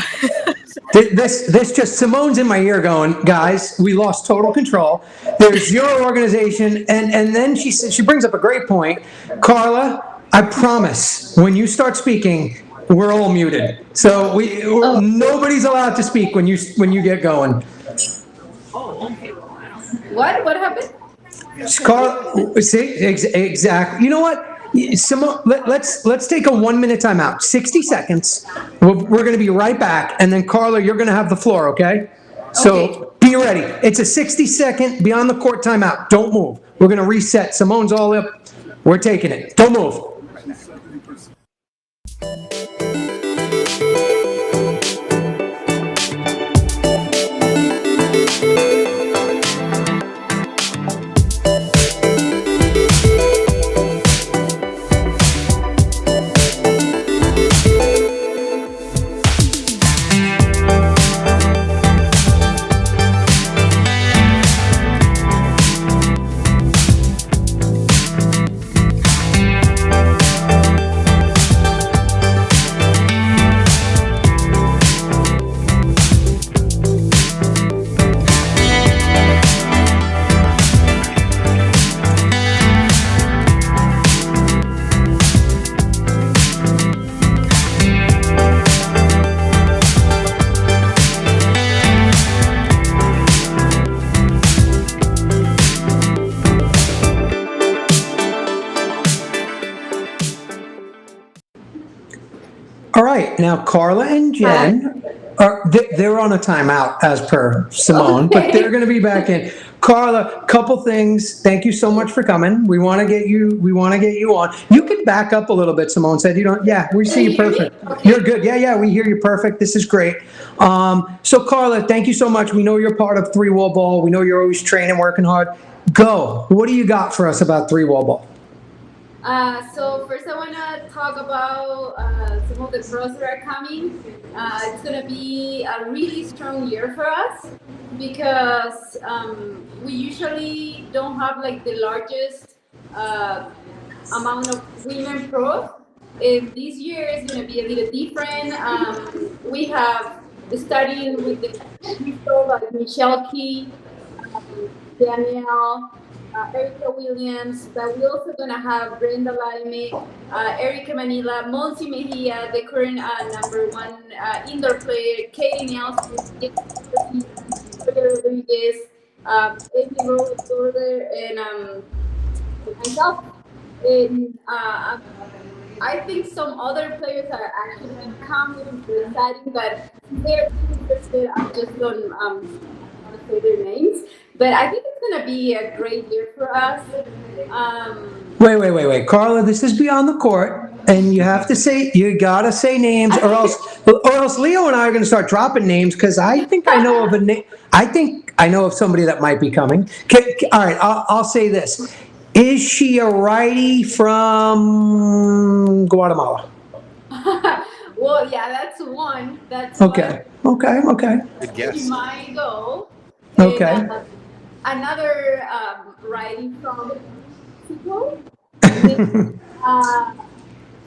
This just, Simone's in my ear going, guys, we lost total control. There's your organization. And then she said, she brings up a great point. Carla, I promise when you start speaking, we're all muted. So nobody's allowed to speak when you get going. Oh, okay. What happened? Carla, see, exactly. You know what? Simone, let's take a 1 minute timeout. 60 seconds. We're going to be right back. And then Carla, you're going to have the floor, okay? So be ready. It's a 60-second beyond the court timeout. Don't move. We're going to reset. Simone's all up. We're taking it. Don't move. Now, Carla and Jen they're on a timeout as per Simone, but they're going to be back in. Carla, couple things. Thank you so much for coming. We want to get you on. You can back up a little bit. Simone said you don't. Yeah, we see you perfect. You're good. Yeah, we hear you perfect. This is great. So Carla, thank you so much. We know you're part of Three Wall Ball. We know you're always training, working hard. Go. What do you got for us about Three Wall Ball? So first I want to talk about some of the pros that are coming. It's going to be a really strong year for us because we usually don't have like the largest amount of women pros. And this year is going to be a little different. We have studying with the people like Michelle Key, Danielle, Erica Williams, but we're also going to have Brenda Laime, Erica Manila, Monty Mejia, the current #1 indoor player, Katie Nelson, Rodriguez, Amy Rose Dorder, and myself. And I think some other players are actually coming to exciting, but they're interested. I just don't want to say their names. But I think it's going to be a great year for us. Wait. Carla, this is beyond the court, and you got to say names, or else Leo and I are going to start dropping names, because I think I know of a name. I think I know of somebody that might be coming. All right, I'll say this. Is she a righty from Guatemala? Well, yeah, that's one. That's okay. Good guess. She might go. Okay. And, another righty from Mexico.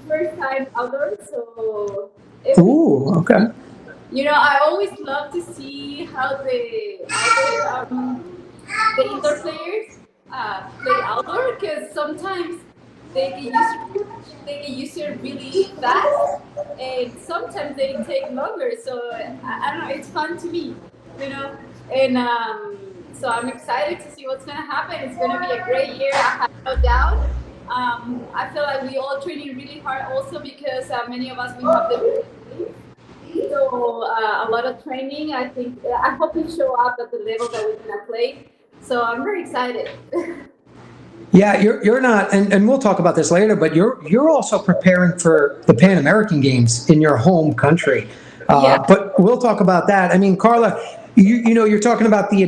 First time outdoors, so. Ooh, okay. You know, I always love to see how the indoor players play outdoor, because sometimes they get used to it really fast, and sometimes they take longer. So I don't know, it's fun to me, you know, and so I'm excited to see what's gonna happen. It's gonna be a great year, I have no doubt. I feel like we all training really hard also because many of us we have the so a lot of training. I hope we show up at the level that we're gonna play. So I'm very excited. Yeah, you're not, and we'll talk about this later, but you're also preparing for the Pan American Games in your home country. Yeah. But we'll talk about that. I mean, Carla, you know, you're talking about the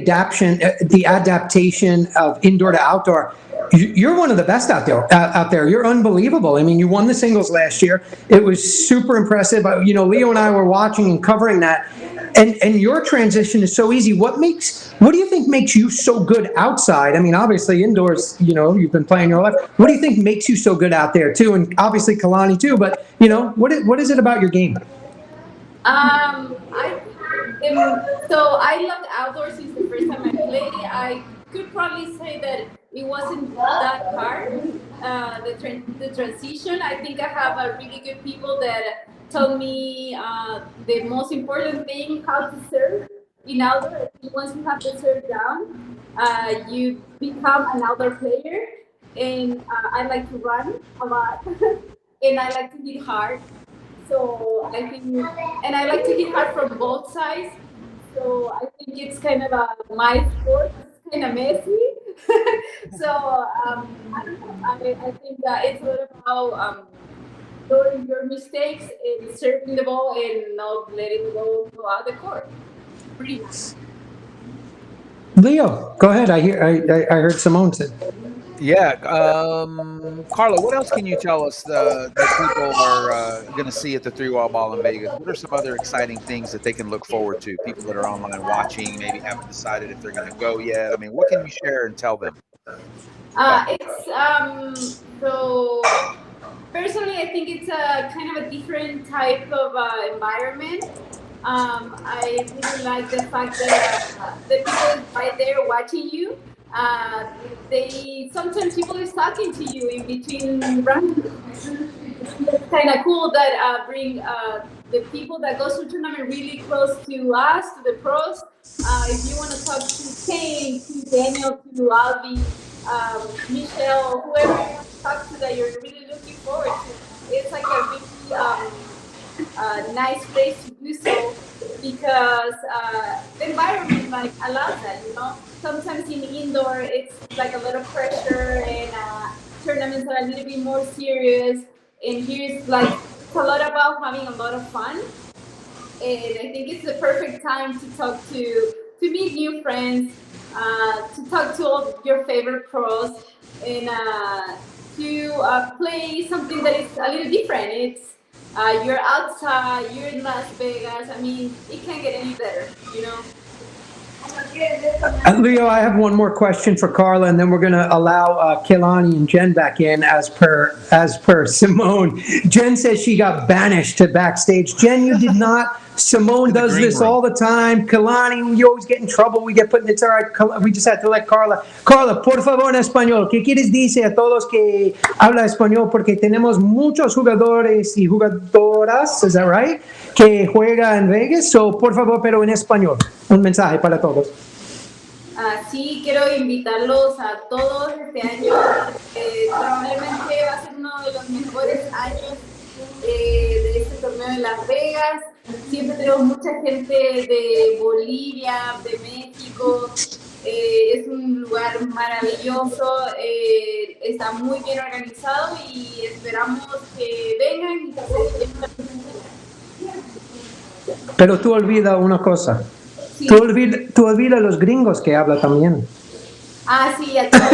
adaptation of indoor to outdoor. You're one of the best out there. You're unbelievable. I mean, you won the singles last year. It was super impressive. You know, Leo and I were watching and covering that. And your transition is so easy. What do you think makes you so good outside? I mean, obviously indoors, you know, you've been playing your life. What do you think makes you so good out there too? And obviously Kelani too, but you know, what is it about your game? So I loved outdoors since the first time I played. I could probably say that it wasn't that hard, the transition. I think I have a really good people that told me the most important thing, how to serve in outdoor. Once you have the serve down, you become an outdoor player. And I like to run a lot, and I like to hit hard. So I think, and I like to hit hard from both sides. So I think it's kind of my sport. It's kind of messy. So I don't know. I think it's a lot about doing your mistakes and serving the ball and not letting the ball go out the court. Pretty much. Leo, go ahead. I heard Simone said. Yeah, Carla, what else can you tell us that people are going to see at the Three Wall Ball in Vegas? What are some other exciting things that they can look forward to? People that are online watching, maybe haven't decided if they're going to go yet. I mean, what can you share and tell them? So personally, I think it's a kind of a different type of environment. I really like the fact that the people right there watching you. Sometimes people is talking to you in between rounds. It's kind of cool that bring the people that goes to tournament really close to us, to the pros. If you want to talk to Kane, to Daniel, to Alvi, Michelle, whoever you want to talk to that you're really looking forward to, it's like a really nice place to do so because the environment like allows that. Sometimes in indoor it's like a lot of pressure and tournaments are a little bit more serious. And here it's like it's a lot about having a lot of fun. And I think it's the perfect time to talk to meet new friends, to talk to all your favorite pros, and to play something that is a little different. It's you're outside, you're in Las Vegas. I mean, it can't get any better. Leo, I have one more question for Carla, and then we're going to allow Kelani and Jen back in as per Simone. Jen says she got banished to backstage. Jen, you did not. Simone does this all the time. Kelani, you always get in trouble. We get put in. It's all right. We just had to let Carla. Carla, por favor, en español. ¿Qué quieres decir a todos que habla español? Porque tenemos muchos jugadores y jugadoras, is that right? Que juega en Vegas. So, por favor, pero en español. Un mensaje para todos. Sí, quiero invitarlos a todos este año. Probablemente va a ser uno de los mejores años de este torneo de Las Vegas. Siempre tenemos mucha gente de Bolivia, de México. Es un lugar maravilloso, está muy bien organizado y esperamos que vengan y que se lleven. Pero tú olvidas una cosa. Sí. Tú olvidas los gringos que habla también. Sí, a todos.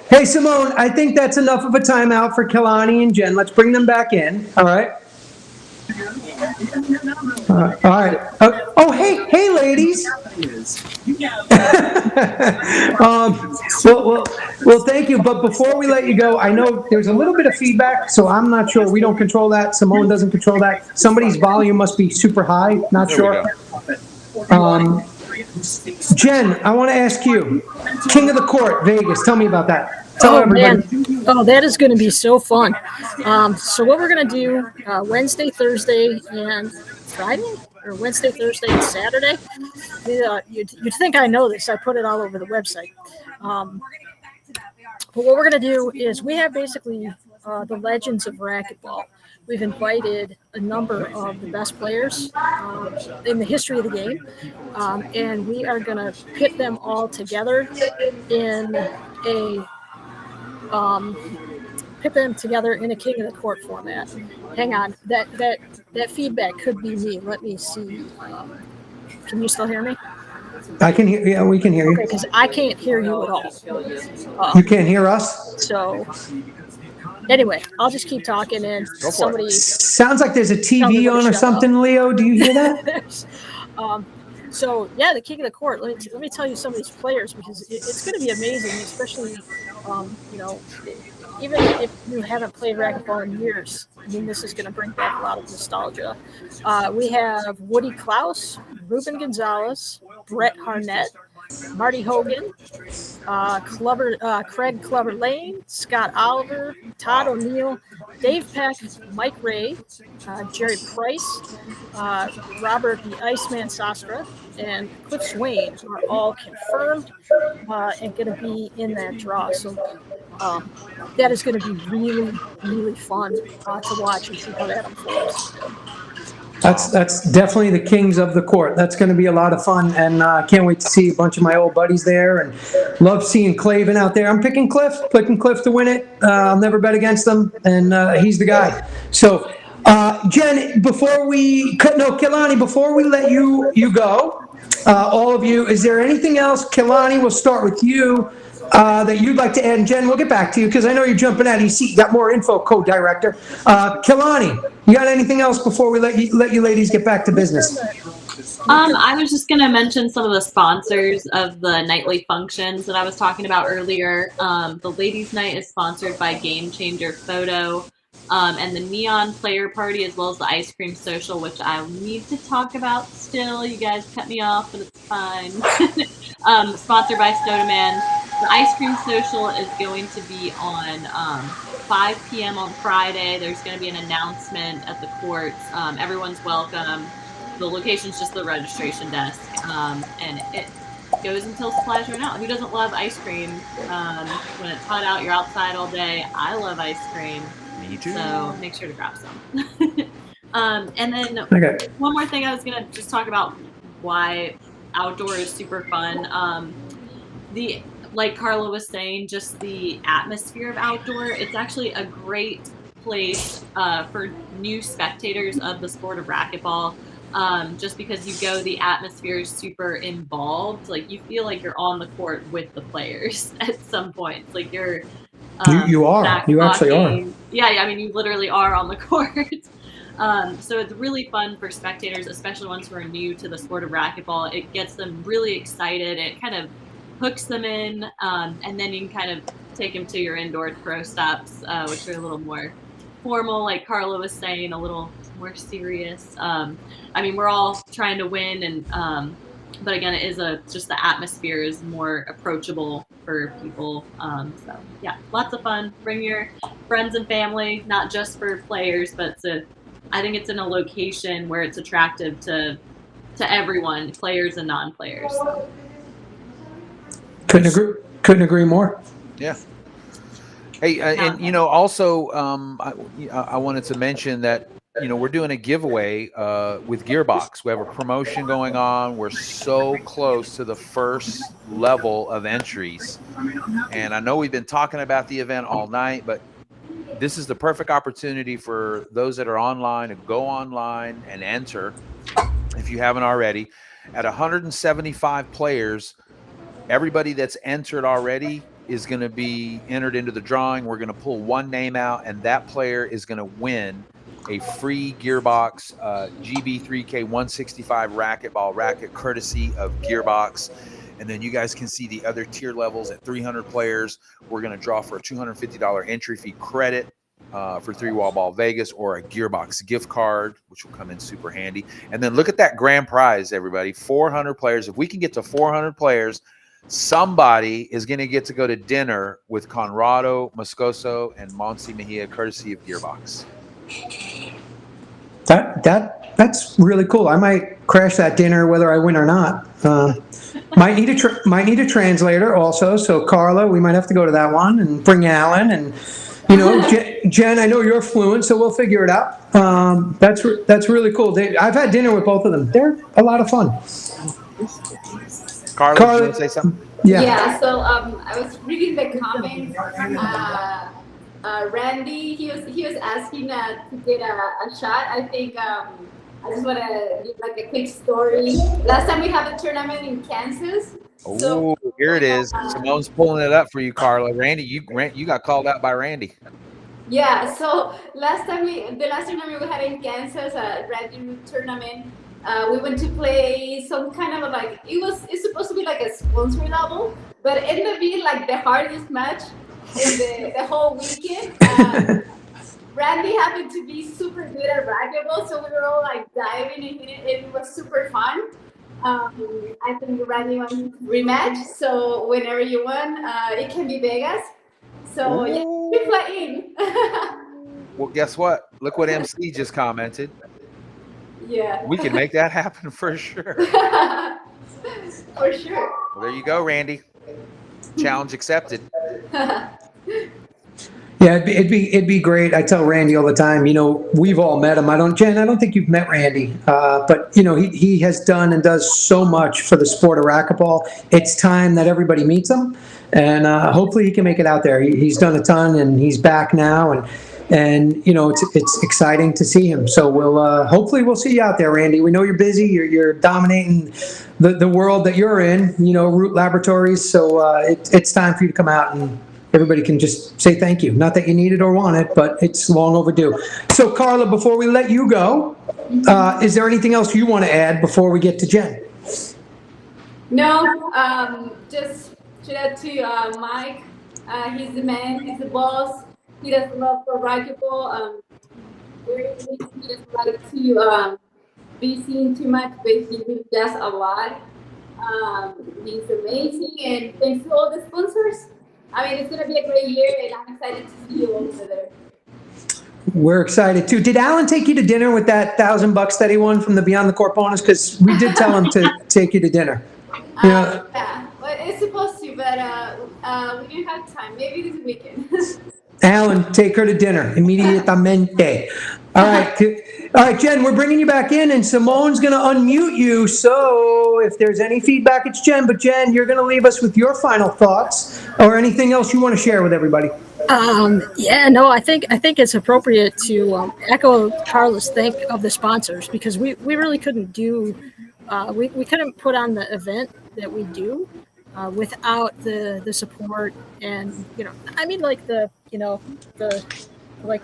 Hey, Simone, I think that's enough of a timeout for Kelani and Jen. Let's bring them back in, all right? All right. Hey, ladies. Well, thank you. But before we let you go, I know there's a little bit of feedback, so I'm not sure. We don't control that. Simone doesn't control that. Somebody's volume must be super high. Not sure. Jen, I want to ask you, King of the Court, Vegas. Tell me about that. Tell everybody. Man. Oh, that is going to be so fun. So what we're going to do Wednesday, Thursday, and Friday, or Wednesday, Thursday, and Saturday. You'd think I know this. I put it all over the website. But what we're going to do is we have basically the legends of racquetball. We've invited a number of the best players in the history of the game, and we are going to pit them all together in a King of the Court format. Hang on, that feedback could be me. Let me see. Can you still hear me? I can hear. Yeah, we can hear you. Okay, because I can't hear you at all. You can't hear us? So anyway, I'll just keep talking and somebody. Sounds like there's a TV on or something, Leo. Do you hear that? So yeah, the King of the Court. Let me tell you some of these players because it's going to be amazing, especially even if you haven't played racquetball in years. I mean, this is going to bring back a lot of nostalgia. We have Woody Klaus, Ruben Gonzalez, Brett Harnett, Marty Hogan, Craig Clever Lane, Scott Oliver, Todd O'Neill, Dave Peck, Mike Ray, Jerry Price, Robert the Iceman Sastra, and Cliff Swain are all confirmed and going to be in that draw. So that is going to be really, really fun to watch and see how that unfolds. That's definitely the Kings of the Court. That's going to be a lot of fun, and I can't wait to see a bunch of my old buddies there, and love seeing Clavin out there. I'm picking Cliff to win it. I'll never bet against them, and he's the guy. So, Jen, Kelani, before we let you go, all of you, is there anything else? Kelani, we'll start with you. That you'd like to add, and Jen, we'll get back to you because I know you're jumping out of your seat. You got more info, co-director. Kelani, you got anything else before we let you ladies get back to business? I was just going to mention some of the sponsors of the nightly functions that I was talking about earlier. The ladies' night is sponsored by Game Changer Photo, and the Neon Player Party, as well as the Ice Cream Social, which I need to talk about still. You guys cut me off, but it's fine. Sponsored by Stoneman. The Ice Cream Social is going to be on 5 p.m. on Friday. There's going to be an announcement at the courts. Everyone's welcome. The location's just the registration desk, and it goes until supplies run out. Who doesn't love ice cream? When it's hot out, you're outside all day. I love ice cream. Me too. So make sure to grab some. And then Okay. one more thing I was going to just talk about why outdoor is super fun. Like Carla was saying, just the atmosphere of outdoor. It's actually a great place for new spectators of the sport of racquetball. Just because you go, the atmosphere is super involved. Like you feel like you're on the court with the players at some points. Like you're You are. You actually are. Yeah, I mean, you literally are on the court. So it's really fun for spectators, especially ones who are new to the sport of racquetball. It gets them really excited. It kind of hooks them in, and then you can kind of take them to your indoor pro stops, which are a little more formal, like Carla was saying, a little more serious. I mean, we're all trying to win, and but again, it is just the atmosphere is more approachable for people. So yeah, lots of fun. Bring your friends and family, not just for players, but I think it's in a location where it's attractive to everyone, players and non-players. Couldn't agree more. Yeah. Hey, and also, I wanted to mention that we're doing a giveaway with Gearbox. We have a promotion going on. We're so close to the first level of entries, and I know we've been talking about the event all night, but this is the perfect opportunity for those that are online to go online and enter, if you haven't already. At 175 players, everybody that's entered already is going to be entered into the drawing. We're going to pull one name out, and that player is going to win a free Gearbox GB3K 165 racquetball racket, courtesy of Gearbox. And then you guys can see the other tier levels at 300 players. We're going to draw for a $250 entry fee credit for 3-Wall Ball Vegas, or a Gearbox gift card, which will come in super handy. And then look at that grand prize, everybody. 400 players. If we can get to 400 players, somebody is going to get to go to dinner with Conrado, Moscoso, and Monsi Mejia, courtesy of Gearbox. That's really cool. I might crash that dinner whether I win or not. Might need a translator also. So Carla, we might have to go to that one and bring Alan, and Jen, I know you're fluent, so we'll figure it out. That's really cool. I've had dinner with both of them. They're a lot of fun. Carla, you want to say something? Yeah. So I was reading the comments. Randy, he was asking to get a shot. I think I just want to give like a quick story. Last time we had a tournament in Kansas. Oh, here it is. Simone's pulling it up for you, Carla. Randy, you got called out by Randy. Yeah. So the last tournament we had in Kansas, Randy tournament. We went to play some kind of it's supposed to be like a sponsor level, but it ended up being like the hardest match in the whole weekend. Randy happened to be super good at racquetball, so we were all like diving in it. It was super fun. I think Randy wants rematch, so whenever you want, it can be Vegas. So yeah, we fly in. Well, guess what? Look what MC just commented. Yeah. We can make that happen for sure. For sure. Well, there you go, Randy. Challenge accepted. Yeah, it'd be great. I tell Randy all the time, we've all met him. I don't think you've met Randy, but he has done and does so much for the sport of racquetball. It's time that everybody meets him, and hopefully he can make it out there. He's done a ton, and he's back now, and it's exciting to see him. So hopefully we'll see you out there, Randy. We know you're busy. You're dominating the world that you're in. Root Laboratories. So it's time for you to come out, and everybody can just say thank you. Not that you need it or want it, but it's long overdue. So Carla, before we let you go, is there anything else you want to add before we get to Jen? No. Just shout out to Mike. He's the man. He's the boss. He does love for racquetball. He doesn't like to be seen too much, but he really does a lot. He's amazing, and thanks to all the sponsors. I mean, it's going to be a great year, and I'm excited to see you all over there. We're excited too. Did Alan take you to dinner with that $1,000 that he won from the Beyond the Court bonus? Because we did tell him to take you to dinner. Yeah, well, it's supposed to, but we didn't have time. Maybe this weekend. Alan, take her to dinner immediatamente. All right, Jen, we're bringing you back in, and Simone's going to unmute you. So if there's any feedback, it's Jen. But Jen, you're going to leave us with your final thoughts or anything else you want to share with everybody. Yeah, no, I think it's appropriate to echo Carla's thank of the sponsors, because we really couldn't do, we couldn't put on the event that we do without the support and, I mean, like the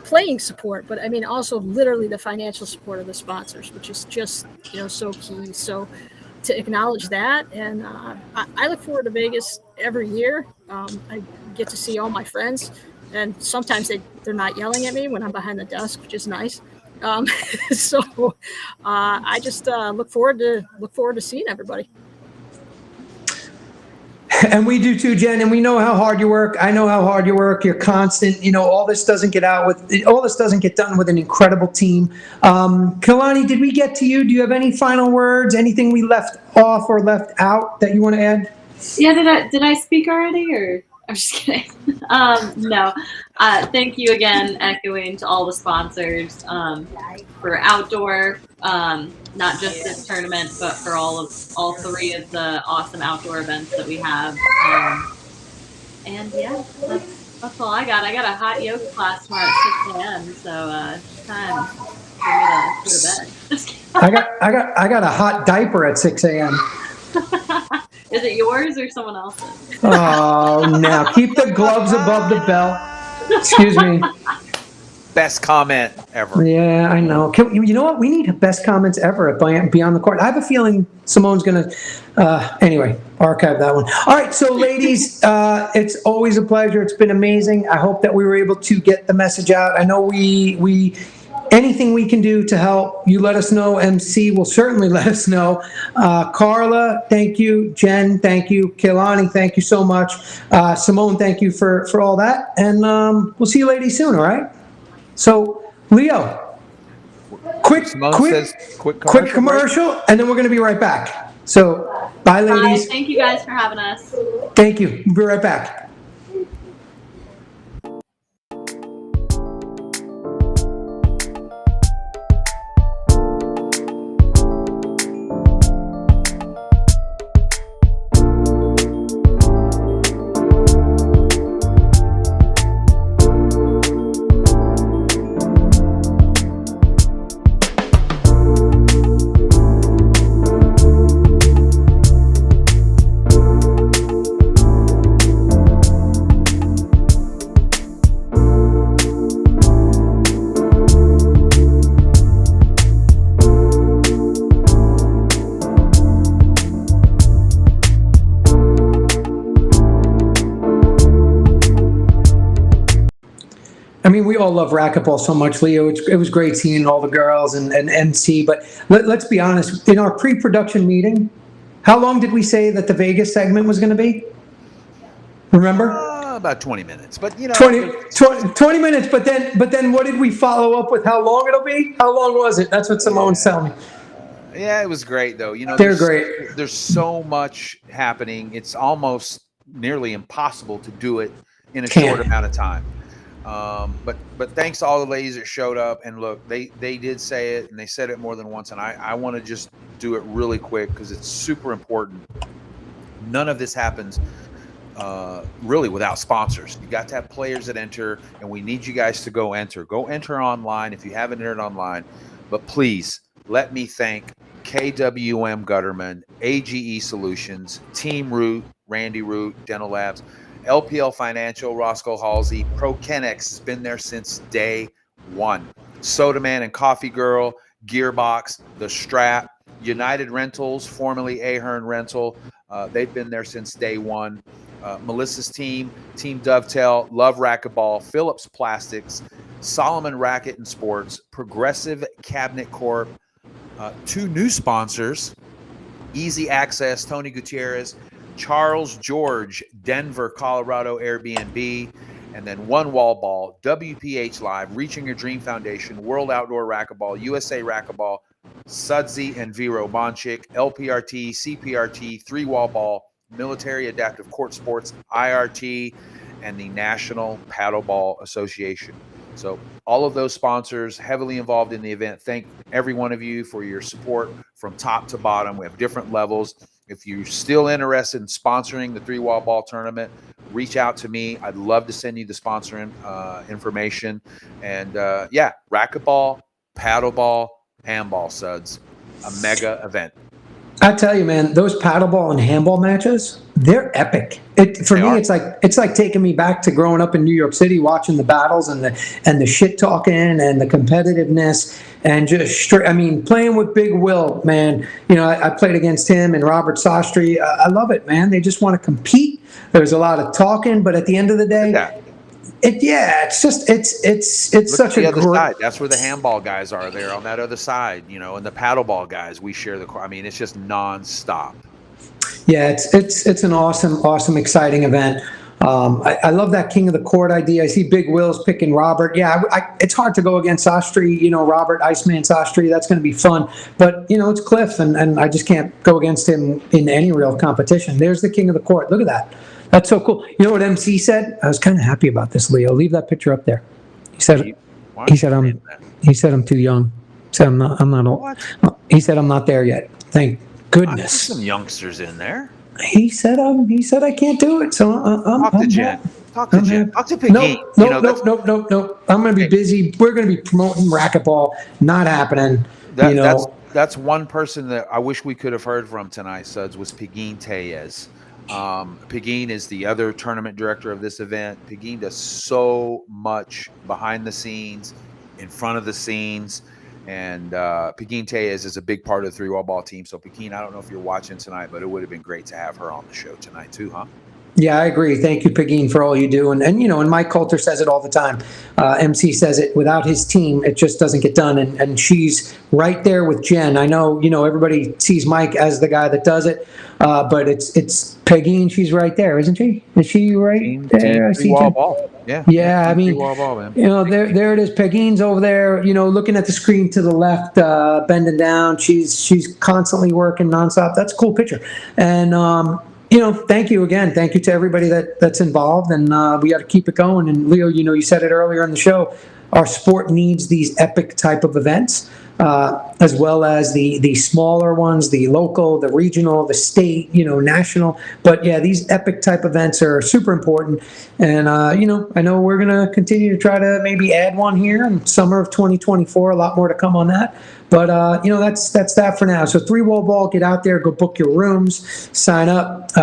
playing support, but I mean also literally the financial support of the sponsors, which is just so key. So to acknowledge that, and I look forward to Vegas every year. I get to see all my friends, and sometimes they're not yelling at me when I'm behind the desk, which is nice. So I just look forward to seeing everybody. And we do too, Jen, and we know how hard you work. I know how hard you work. You're constant. All this doesn't get done with an incredible team. Kelani, did we get to you? Do you have any final words? Anything we left off or left out that you want to add? Yeah, did I speak already, or I'm just kidding? No. Thank you again, echoing to all the sponsors for outdoor, not just this tournament, but for all three of the awesome outdoor events that we have. And yeah, that's all I got. I got a hot yoga class tomorrow at 6 a.m. So it's time for me to go to bed. I got a hot diaper at 6 a.m. Is it yours or someone else's? Oh, now keep the gloves above the belt. Excuse me. Best comment ever. Yeah, I know. You know what? We need best comments ever at Beyond the Court. I have a feeling Simone's going to, anyway, archive that one. All right, so ladies, it's always a pleasure. It's been amazing. I hope that we were able to get the message out. I know we anything we can do to help, you let us know. MC will certainly let us know. Carla, thank you. Jen, thank you. Kelani, thank you so much. Simone, thank you for all that. And we'll see you ladies soon, all right? So, Leo, quick commercial, and then we're going to be right back. So, bye, ladies. Thank you guys for having us. Thank you. We'll be right back. I mean, we all love racquetball so much, Leo. It was great seeing all the girls and MC. But let's be honest. In our pre-production meeting, how long did we say that the Vegas segment was going to be? Remember? About 20 minutes. But, 20 minutes. But then what did we follow up with? How long it'll be? How long was it? That's what Simone's telling me. Yeah, it was great, though. They're great. There's so much happening. It's almost nearly impossible to do it in a short amount of time. But thanks to all the ladies that showed up, and look, they did say it, and they said it more than once, and I want to just do it really quick because it's super important. None of this happens really without sponsors. You got to have players that enter, and we need you guys to go enter online if you haven't entered online. But please let me thank KWM Gutterman, AGE Solutions, Team Root, Randy Root, Dental Labs, LPL Financial, Roscoe Halsey, ProKennex has been there since day one. Soda Man and Coffee Girl, Gearbox, The Strap, United Rentals, formerly Ahern Rental, they've been there since day one. Melissa's team, Team Dovetail, Love Racquetball, Phillips Plastics, Solomon Racket and Sports, Progressive Cabinet Corp, two new sponsors, Easy Access, Tony Gutierrez, Charles George, Denver, Colorado Airbnb, and then One Wall Ball, WPH Live, Reaching Your Dream Foundation, World Outdoor Racquetball, USA Racquetball, Sudsy and Vero Bonchik, LPRT, CPRT, Three Wall Ball, Military Adaptive Court Sports, IRT, and the National Paddleball Association. So all of those sponsors heavily involved in the event. Thank every one of you for your support from top to bottom. We have different levels. If you're still interested in sponsoring the 3-wall ball tournament, reach out to me. I'd love to send you the sponsoring information. And yeah, racquetball, paddleball, handball, Suds, a mega event. I tell you, man, those paddleball and handball matches, they're epic. For me, it's like taking me back to growing up in New York City, watching the battles and the shit talking and the competitiveness and just playing with Big Will, man. You know, I played against him and Robert Sastry. I love it, man. They just want to compete. There's a lot of talking, but at the end of the day, it's such a other great side. That's where the handball guys are. There on that other side, you know, and the paddleball guys. We share the. I mean, it's just nonstop. Yeah, it's an awesome, exciting event. I love that King of the Court idea. I see Big Will's picking Robert. Yeah, it's hard to go against Sastry, you know, Robert Iceman Sastry. That's going to be fun. But, you know, it's Cliff, and I just can't go against him in any real competition. There's the King of the Court. Look at that. That's so cool. You know what MC said? I was kind of happy about this, Leo. Leave that picture up there. He said I'm too young. He said I'm not old. What? He said I'm not there yet. Thank goodness. There's some youngsters in there. He said I can't do it. So Talk to Jen. Talk to Jen. Talk to Piggy. No. I'm going to be busy. We're going to be promoting racquetball. Not happening. That's one person that I wish we could have heard from tonight, Suds, was Piggy Tellez. Piggy is the other tournament director of this event. Piggy does so much behind the scenes, in front of the scenes. And Piggy Tellez is a big part of the 3-wall ball team. So, Piggy, I don't know if you're watching tonight, but it would have been great to have her on the show tonight too, huh? Yeah, I agree. Thank you, Piggy, for all you do. And you know, and Mike Coulter says it all the time. MC says it. Without his team, it just doesn't get done. And she's right there with Jen. I know, you know, everybody sees Mike as the guy that does it, but it's Piggy, and she's right there, isn't she? Is she right there? I see Jen. Ball. Yeah. Yeah, I mean, ball, man. you know, there it is. Peggy's over there, you know, looking at the screen to the left, bending down. She's constantly working nonstop. That's a cool picture. And you know, thank you again. Thank you to everybody that's involved, and we got to keep it going. And Leo, you know, you said it earlier in the show. Our sport needs these epic type of events, as well as the smaller ones, the local, the regional, the state, you know, national. But yeah, these epic type events are super important. And you know, I know we're gonna continue to try to maybe add one here in summer of 2024. A lot more to come on that. But, you know, that's that for now. So 3-wall ball, get out there, go book your rooms, sign up,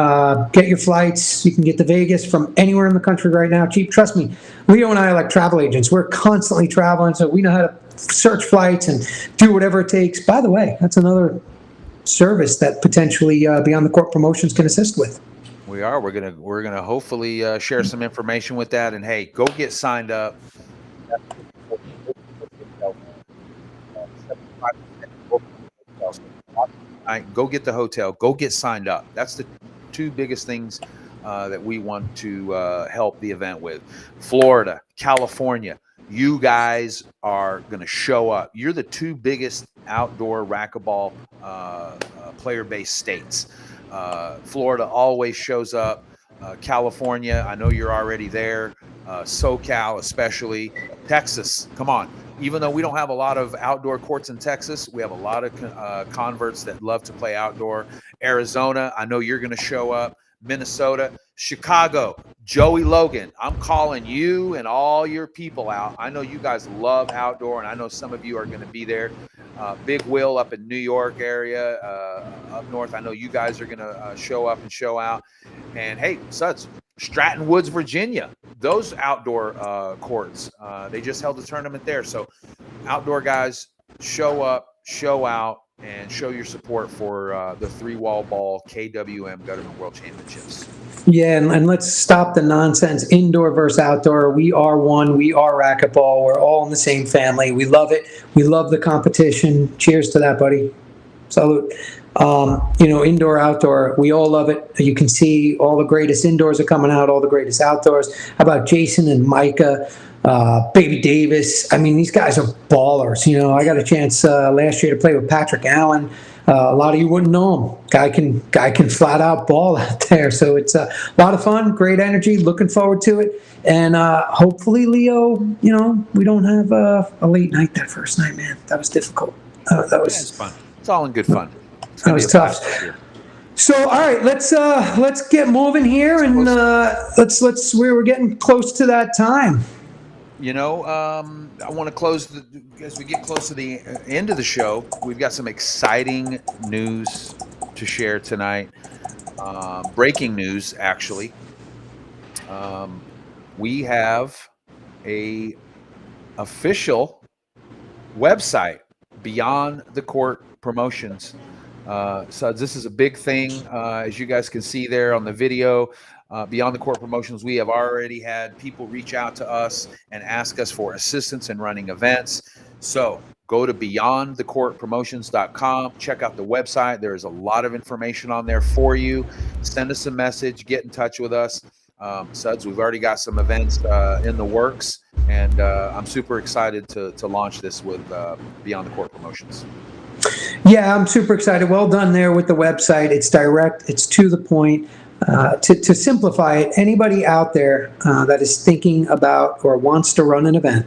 get your flights. You can get to Vegas from anywhere in the country right now. Cheap, trust me. Leo and I are like travel agents. We're constantly traveling, so we know how to search flights and do whatever it takes. By the way, that's another service that potentially Beyond the Court Promotions can assist with. We are. We're gonna hopefully share some information with that. And hey, go get signed up. Go get the hotel. Go get signed up. That's the two biggest things that we want to help the event with. Florida, California, you guys are going to show up. You're the two biggest outdoor racquetball player-based states. Florida always shows up. California, I know you're already there. SoCal especially. Texas, come on. Even though we don't have a lot of outdoor courts in Texas, we have a lot of converts that love to play outdoor. Arizona, I know you're going to show up. Minnesota, Chicago, Joey Logan, I'm calling you and all your people out. I know you guys love outdoor, and I know some of you are going to be there. Big Will up in New York area, up north, I know you guys are going to show up and show out. And hey, Suds, Stratton Woods, Virginia, those outdoor courts, they just held a tournament there. So outdoor guys, show up, show out, and show your support for the 3-wall ball KWM Gutterman World Championships. Yeah, and let's stop the nonsense. Indoor versus outdoor. We are one. We are racquetball. We're all in the same family. We love it. We love the competition. Cheers to that, buddy. Salute. You know, indoor, outdoor, we all love it. You can see all the greatest indoors are coming out, all the greatest outdoors. How about Jason and Micah? Baby Davis. I mean, these guys are ballers. You know, I got a chance last year to play with Patrick Allen. A lot of you wouldn't know him. Guy can flat out ball out there. So it's a lot of fun, great energy. Looking forward to it. And hopefully, Leo, you know, we don't have a late night that first night, man. That was difficult. That was It's fun. It's all in good fun. That was tough. So, all right, let's get moving here, and we're getting close to that time. You know, I want to close as we get close to the end of the show. We've got some exciting news to share tonight. Breaking news, actually. We have a official website, Beyond the Court Promotions. So this is a big thing, as you guys can see there on the video. Beyond the Court Promotions, we have already had people reach out to us and ask us for assistance in running events. So go to beyondthecourtpromotions.com, check out the website. There is a lot of information on there for you. Send us a message, get in touch with us. Suds, we've already got some events in the works, and I'm super excited to launch this with Beyond the Court Promotions. Yeah, I'm super excited. Well done there with the website. It's direct. It's to the point. To simplify it, anybody out there that is thinking about or wants to run an event,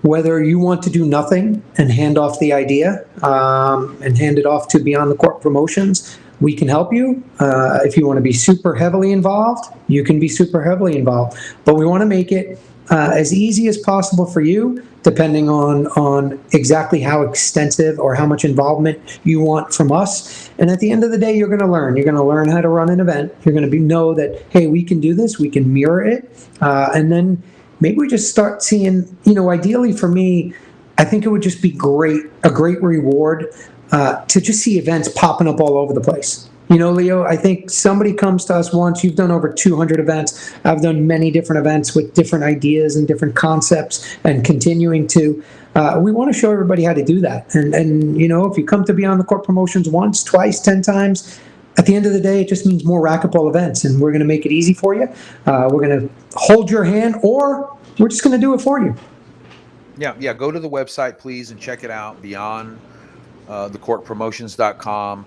whether you want to do nothing and hand off the idea and hand it off to Beyond the Court Promotions, we can help you. If you want to be super heavily involved, you can be super heavily involved. But we want to make it as easy as possible for you, depending on exactly how extensive or how much involvement you want from us. And at the end of the day, you're going to learn. You're going to learn how to run an event. You're going to know that, hey, we can do this. We can mirror it. And then maybe we just start seeing, you know, ideally for me, I think it would just be a great reward to just see events popping up all over the place. You know, Leo, I think somebody comes to us once. You've done over 200 events. I've done many different events with different ideas and different concepts and continuing to. We want to show everybody how to do that. And you know, if you come to Beyond the Court Promotions once, twice, 10 times, at the end of the day, it just means more racquetball events. And we're going to make it easy for you. We're going to hold your hand, or we're just going to do it for you. Yeah. Go to the website, please, and check it out, Beyond thecourtpromotions.com.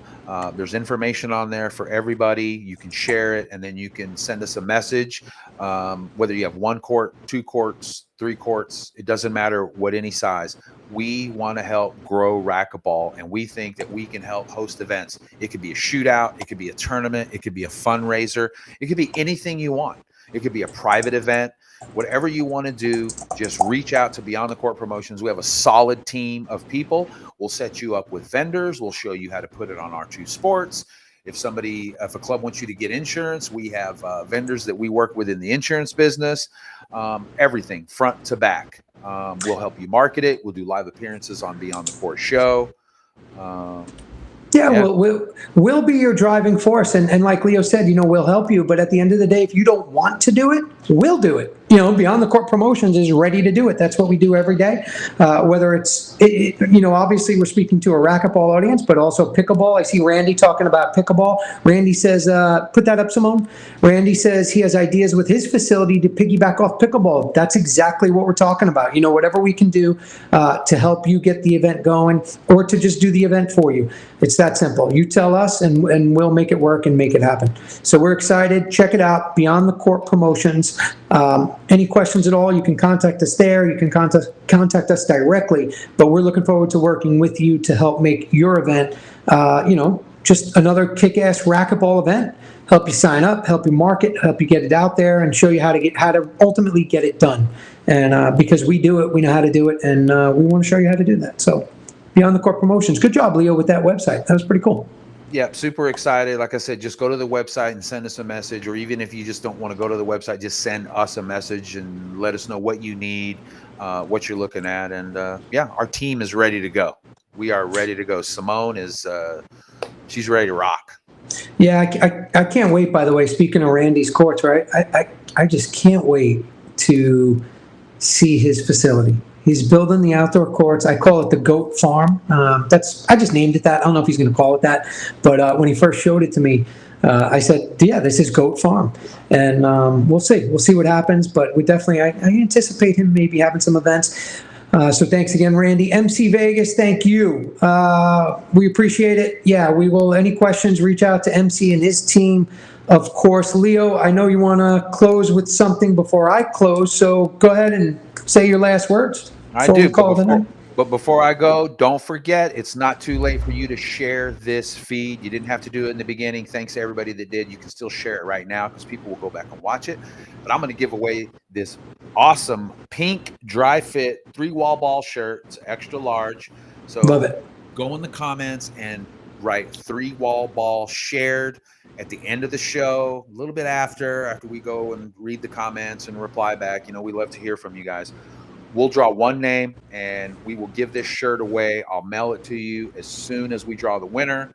There's information on there for everybody. You can share it, and then you can send us a message. Whether you have 1 court, 2 courts, 3 courts, it doesn't matter what any size. We want to help grow racquetball, and we think that we can help host events. It could be a shootout, it could be a tournament, it could be a fundraiser, it could be anything you want. It could be a private event. Whatever you want to do, just reach out to Beyond the Court Promotions. We have a solid team of people. We'll set you up with vendors. We'll show you how to put it on R2 Sports. If a club wants you to get insurance, we have vendors that we work with in the insurance business. Everything front to back. We'll help you market it. We'll do live appearances on Beyond the Court show. Yeah. We'll be your driving force. And like Leo said, you know, we'll help you. But at the end of the day, if you don't want to do it, we'll do it. You know, Beyond the Court Promotions is ready to do it. That's what we do every day. Whether it's, you know, obviously we're speaking to a racquetball audience, but also pickleball. I see Randy talking about pickleball. Randy says, put that up, Simone. Randy says he has ideas with his facility to piggyback off pickleball. That's exactly what we're talking about. You know, whatever we can do to help you get the event going, or to just do the event for you. It's that simple. You tell us, and we'll make it work and make it happen. So we're excited. Check it out, Beyond the Court Promotions. Any questions at all, you can contact us there. You can contact us directly. But we're looking forward to working with you to help make your event, you know, just another kick-ass racquetball event. Help you sign up, help you market, help you get it out there, and show you how to ultimately get it done. And because we do it, we know how to do it, and we want to show you how to do that. So Beyond the Court Promotions. Good job, Leo, with that website. That was pretty cool. Yeah, super excited. Like I said, just go to the website and send us a message, or even if you just don't want to go to the website, just send us a message and let us know what you need, what you're looking at. And yeah, our team is ready to go. We are ready to go. Simone is, she's ready to rock. Yeah, I can't wait, by the way, speaking of Randy's courts, right? I just can't wait to see his facility. He's building the outdoor courts. I call it the Goat Farm. I just named it that. I don't know if he's going to call it that, but when he first showed it to me, I said, yeah, this is Goat Farm. And we'll see. We'll see what happens. But we definitely, I anticipate him maybe having some events. So thanks again, Randy. MC Vegas, thank you. We appreciate it. Yeah, we will. Any questions, reach out to MC and his team. Of course, Leo, I know you want to close with something before I close. So go ahead and say your last words. I do. But before I go, don't forget, it's not too late for you to share this feed. You didn't have to do it in the beginning. Thanks to everybody that did. You can still share it right now because people will go back and watch it. But I'm going to give away this awesome pink dry fit 3-wall ball shirt. It's extra large. So love it. Go in the comments and write 3-wall ball shared at the end of the show, a little bit after we go and read the comments and reply back. We love to hear from you guys. We'll draw one name and we will give this shirt away. I'll mail it to you as soon as we draw the winner.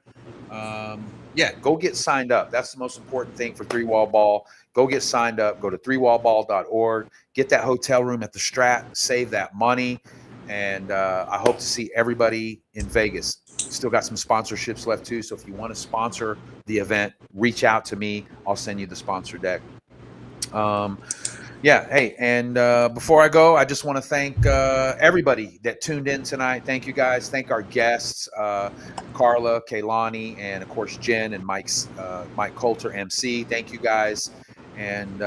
Go get signed up. That's the most important thing for 3-wall ball. Go get signed up. Go to 3wallball.org. Get that hotel room at the Strat. Save that money. And I hope to see everybody in Vegas. Still got some sponsorships left too. So if you want to sponsor the event, reach out to me. I'll send you the sponsor deck. Before I go, I just want to thank everybody that tuned in tonight. Thank you guys. Thank our guests, Carla, Kelani, and of course Jen and Mike Coulter, MC. Thank you guys. And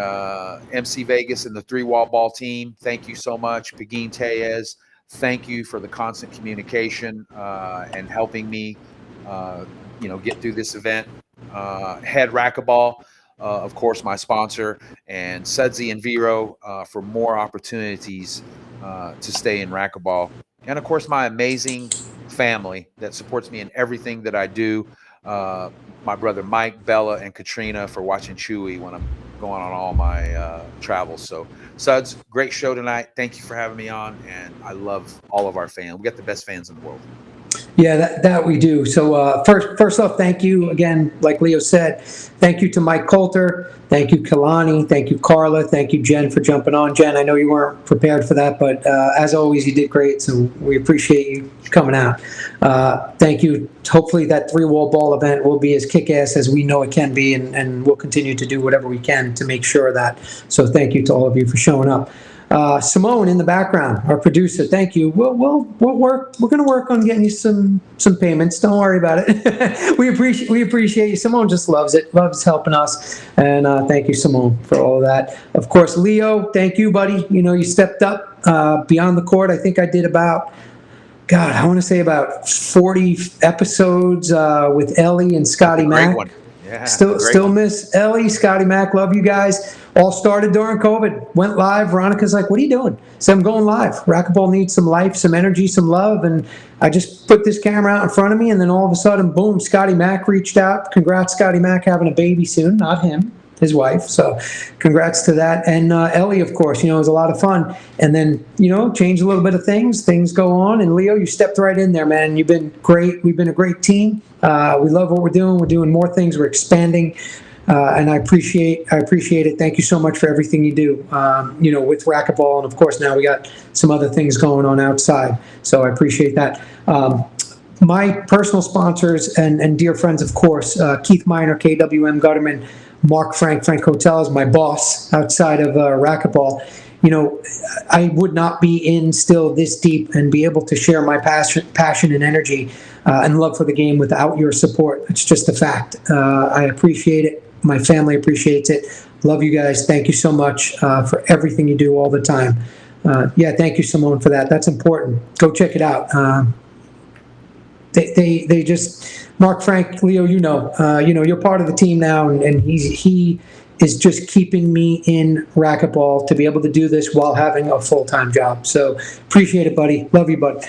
MC Vegas and the 3-wall ball team, thank you so much. Pegin Tellez, thank you for the constant communication and helping me, get through this event. Head Racquetball. Of course, my sponsor, and Sudsy and Vero for more opportunities to stay in racquetball. And, of course, my amazing family that supports me in everything that I do. My brother Mike, Bella, and Katrina for watching Chewy when I'm going on all my travels. So, Suds, great show tonight. Thank you for having me on, and I love all of our fans. We got the best fans in the world. Yeah, that we do. So first off, thank you again. Like Leo said, thank you to Mike Coulter. Thank you, Kelani. Thank you, Carla. Thank you, Jen, for jumping on. Jen, I know you weren't prepared for that, but as always, you did great. So we appreciate you coming out. Thank you. Hopefully that 3-wall ball event will be as kick-ass as we know it can be, and we'll continue to do whatever we can to make sure of that. So thank you to all of you for showing up. Simone in the background, our producer, thank you. We'll work. We're going to work on getting you some payments. Don't worry about it. we appreciate you. Simone just loves it. Loves helping us. And thank you, Simone, for all of that. Of course, Leo, thank you, buddy. You stepped up beyond the court. I think I did about 40 episodes with Ellie and Scotty Mack. One. Yeah, still miss Ellie, Scotty Mack. Love you guys. All started during COVID. Went live. Veronica's like, what are you doing? So I'm going live. Racquetball needs some life, some energy, some love. And I just put this camera out in front of me. And then all of a sudden, boom, Scotty Mack reached out. Congrats, Scotty Mack, having a baby soon. Not him, his wife. So congrats to that. And Ellie, of course, it was a lot of fun. And then, change a little bit of things. Things go on. And Leo, you stepped right in there, man. You've been great. We've been a great team. We love what we're doing. We're doing more things. We're expanding. And I appreciate it. Thank you so much for everything you do, with racquetball. And of course, now we got some other things going on outside. So I appreciate that. My personal sponsors and dear friends, of course, Keith Miner, KWM Gutterman, Mark Frank Hotel is my boss outside of racquetball. I would not be in still this deep and be able to share my passion and energy and love for the game without your support. It's just a fact. I appreciate it. My family appreciates it. Love you guys. Thank you so much for everything you do all the time. Thank you, Simone, for that. That's important. Go check it out. They just, Mark Frank, Leo, you're part of the team now, and he is just keeping me in racquetball to be able to do this while having a full-time job. So appreciate it, buddy. Love you, bud.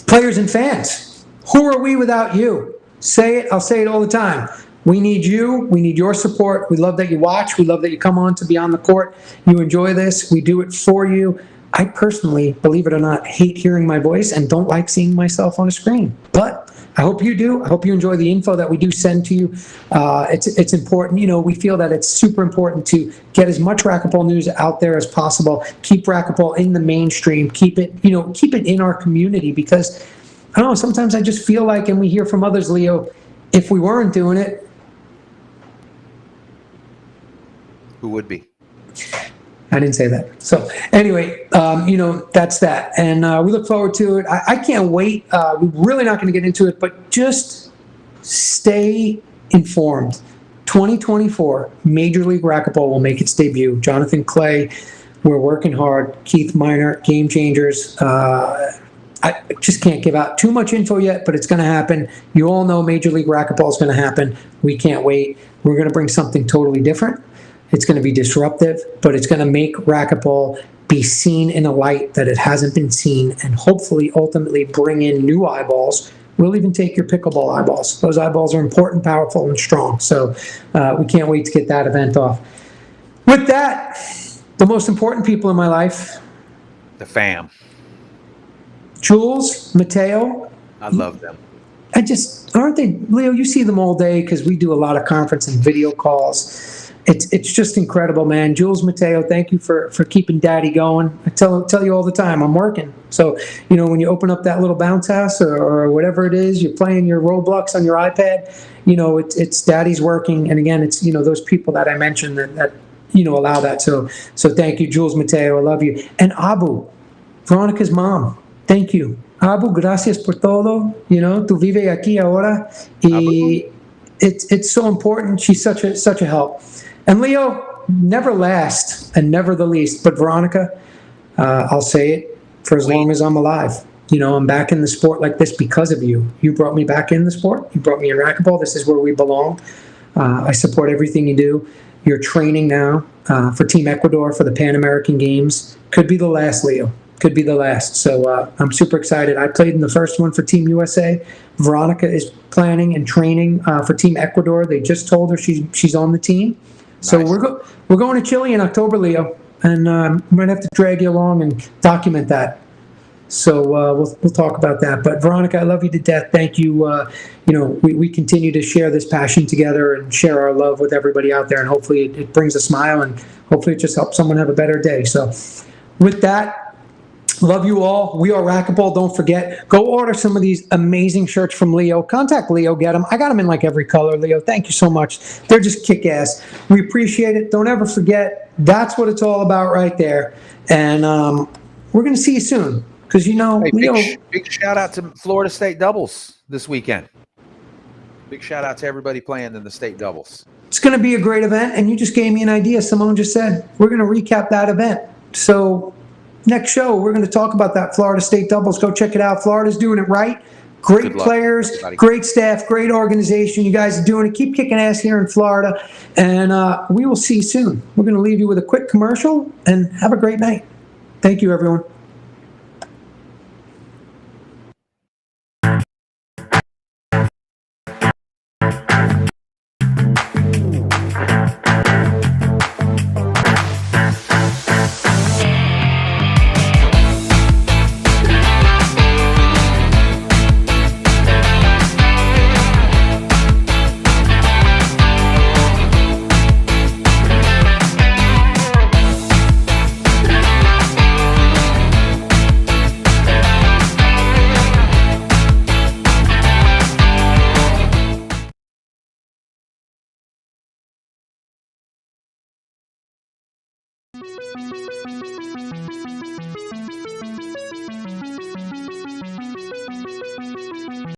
Players and fans, who are we without you? Say it. I'll say it all the time. We need you. We need your support. We love that you watch. We love that you come on to Beyond the Court. You enjoy this. We do it for you. I personally, believe it or not, hate hearing my voice and don't like seeing myself on a screen. But I hope you do. I hope you enjoy the info that we do send to you. It's important. We feel that it's super important to get as much racquetball news out there as possible. Keep racquetball in the mainstream. Keep it in our community, because I don't know, sometimes I just feel like, and we hear from others, Leo, if we weren't doing it, Who would be? I didn't say that. So anyway, that's that. And we look forward to it. I can't wait. We're really not going to get into it, but just stay informed. 2024, Major League Racquetball will make its debut. Jonathan Clay, we're working hard. Keith Minor, Game Changers. I just can't give out too much info yet, but it's going to happen. You all know Major League Racquetball is going to happen. We can't wait. We're going to bring something totally different. It's going to be disruptive, but it's going to make racquetball be seen in a light that it hasn't been seen, and hopefully ultimately bring in new eyeballs. We'll even take your pickleball eyeballs. Those eyeballs are important, powerful, and strong. So we can't wait to get that event off. With that, the most important people in my life. The fam. Jules, Mateo. I love them. Aren't they, Leo, you see them all day because we do a lot of conference and video calls. It's just incredible, man. Jules, Mateo, thank you for keeping daddy going. I tell you all the time, I'm working. So, when you open up that little bounce house or whatever it is, you're playing your Roblox on your iPad, it's daddy's working. And again, it's, those people that I mentioned that allow that. So thank you, Jules, Mateo. I love you. And Abu, Veronica's mom. Thank you. Abu, gracias por todo. Tu vive aquí ahora. Y it's so important. She's such a help. And Leo, never last and never the least, but Veronica, I'll say it for as long as I'm alive. I'm back in the sport like this because of you. You brought me back in the sport. You brought me in racquetball. This is where we belong. I support everything you do. You're training now for Team Ecuador for the Pan American Games. Could be the last, Leo. Could be the last. So I'm super excited. I played in the first one for Team USA. Veronica is planning and training for Team Ecuador. They just told her she's on the team. So Nice. we're going to Chile in October, Leo, and might have to drag you along and document that. So we'll talk about that. But Veronica, I love you to death. Thank you. We continue to share this passion together and share our love with everybody out there, and hopefully it brings a smile, and hopefully it just helps someone have a better day. So with that, love you all. We are Racquetball. Don't forget, go order some of these amazing shirts from Leo. Contact Leo, get them. I got them in like every color, Leo. Thank you so much. They're just kick-ass. We appreciate it. Don't ever forget, that's what it's all about right there. And we're going to see you soon because, Leo. Big shout out to Florida State doubles this weekend. Big shout out to everybody playing in the state doubles. It's going to be a great event, and you just gave me an idea. Simone just said we're going to recap that event. So next show, we're going to talk about that Florida State doubles. Go check it out. Florida's doing it right. Great players, everybody. Great staff, great organization. You guys are doing it. Keep kicking ass here in Florida. And we will see you soon. We're going to leave you with a quick commercial, and have a great night. Thank you, everyone.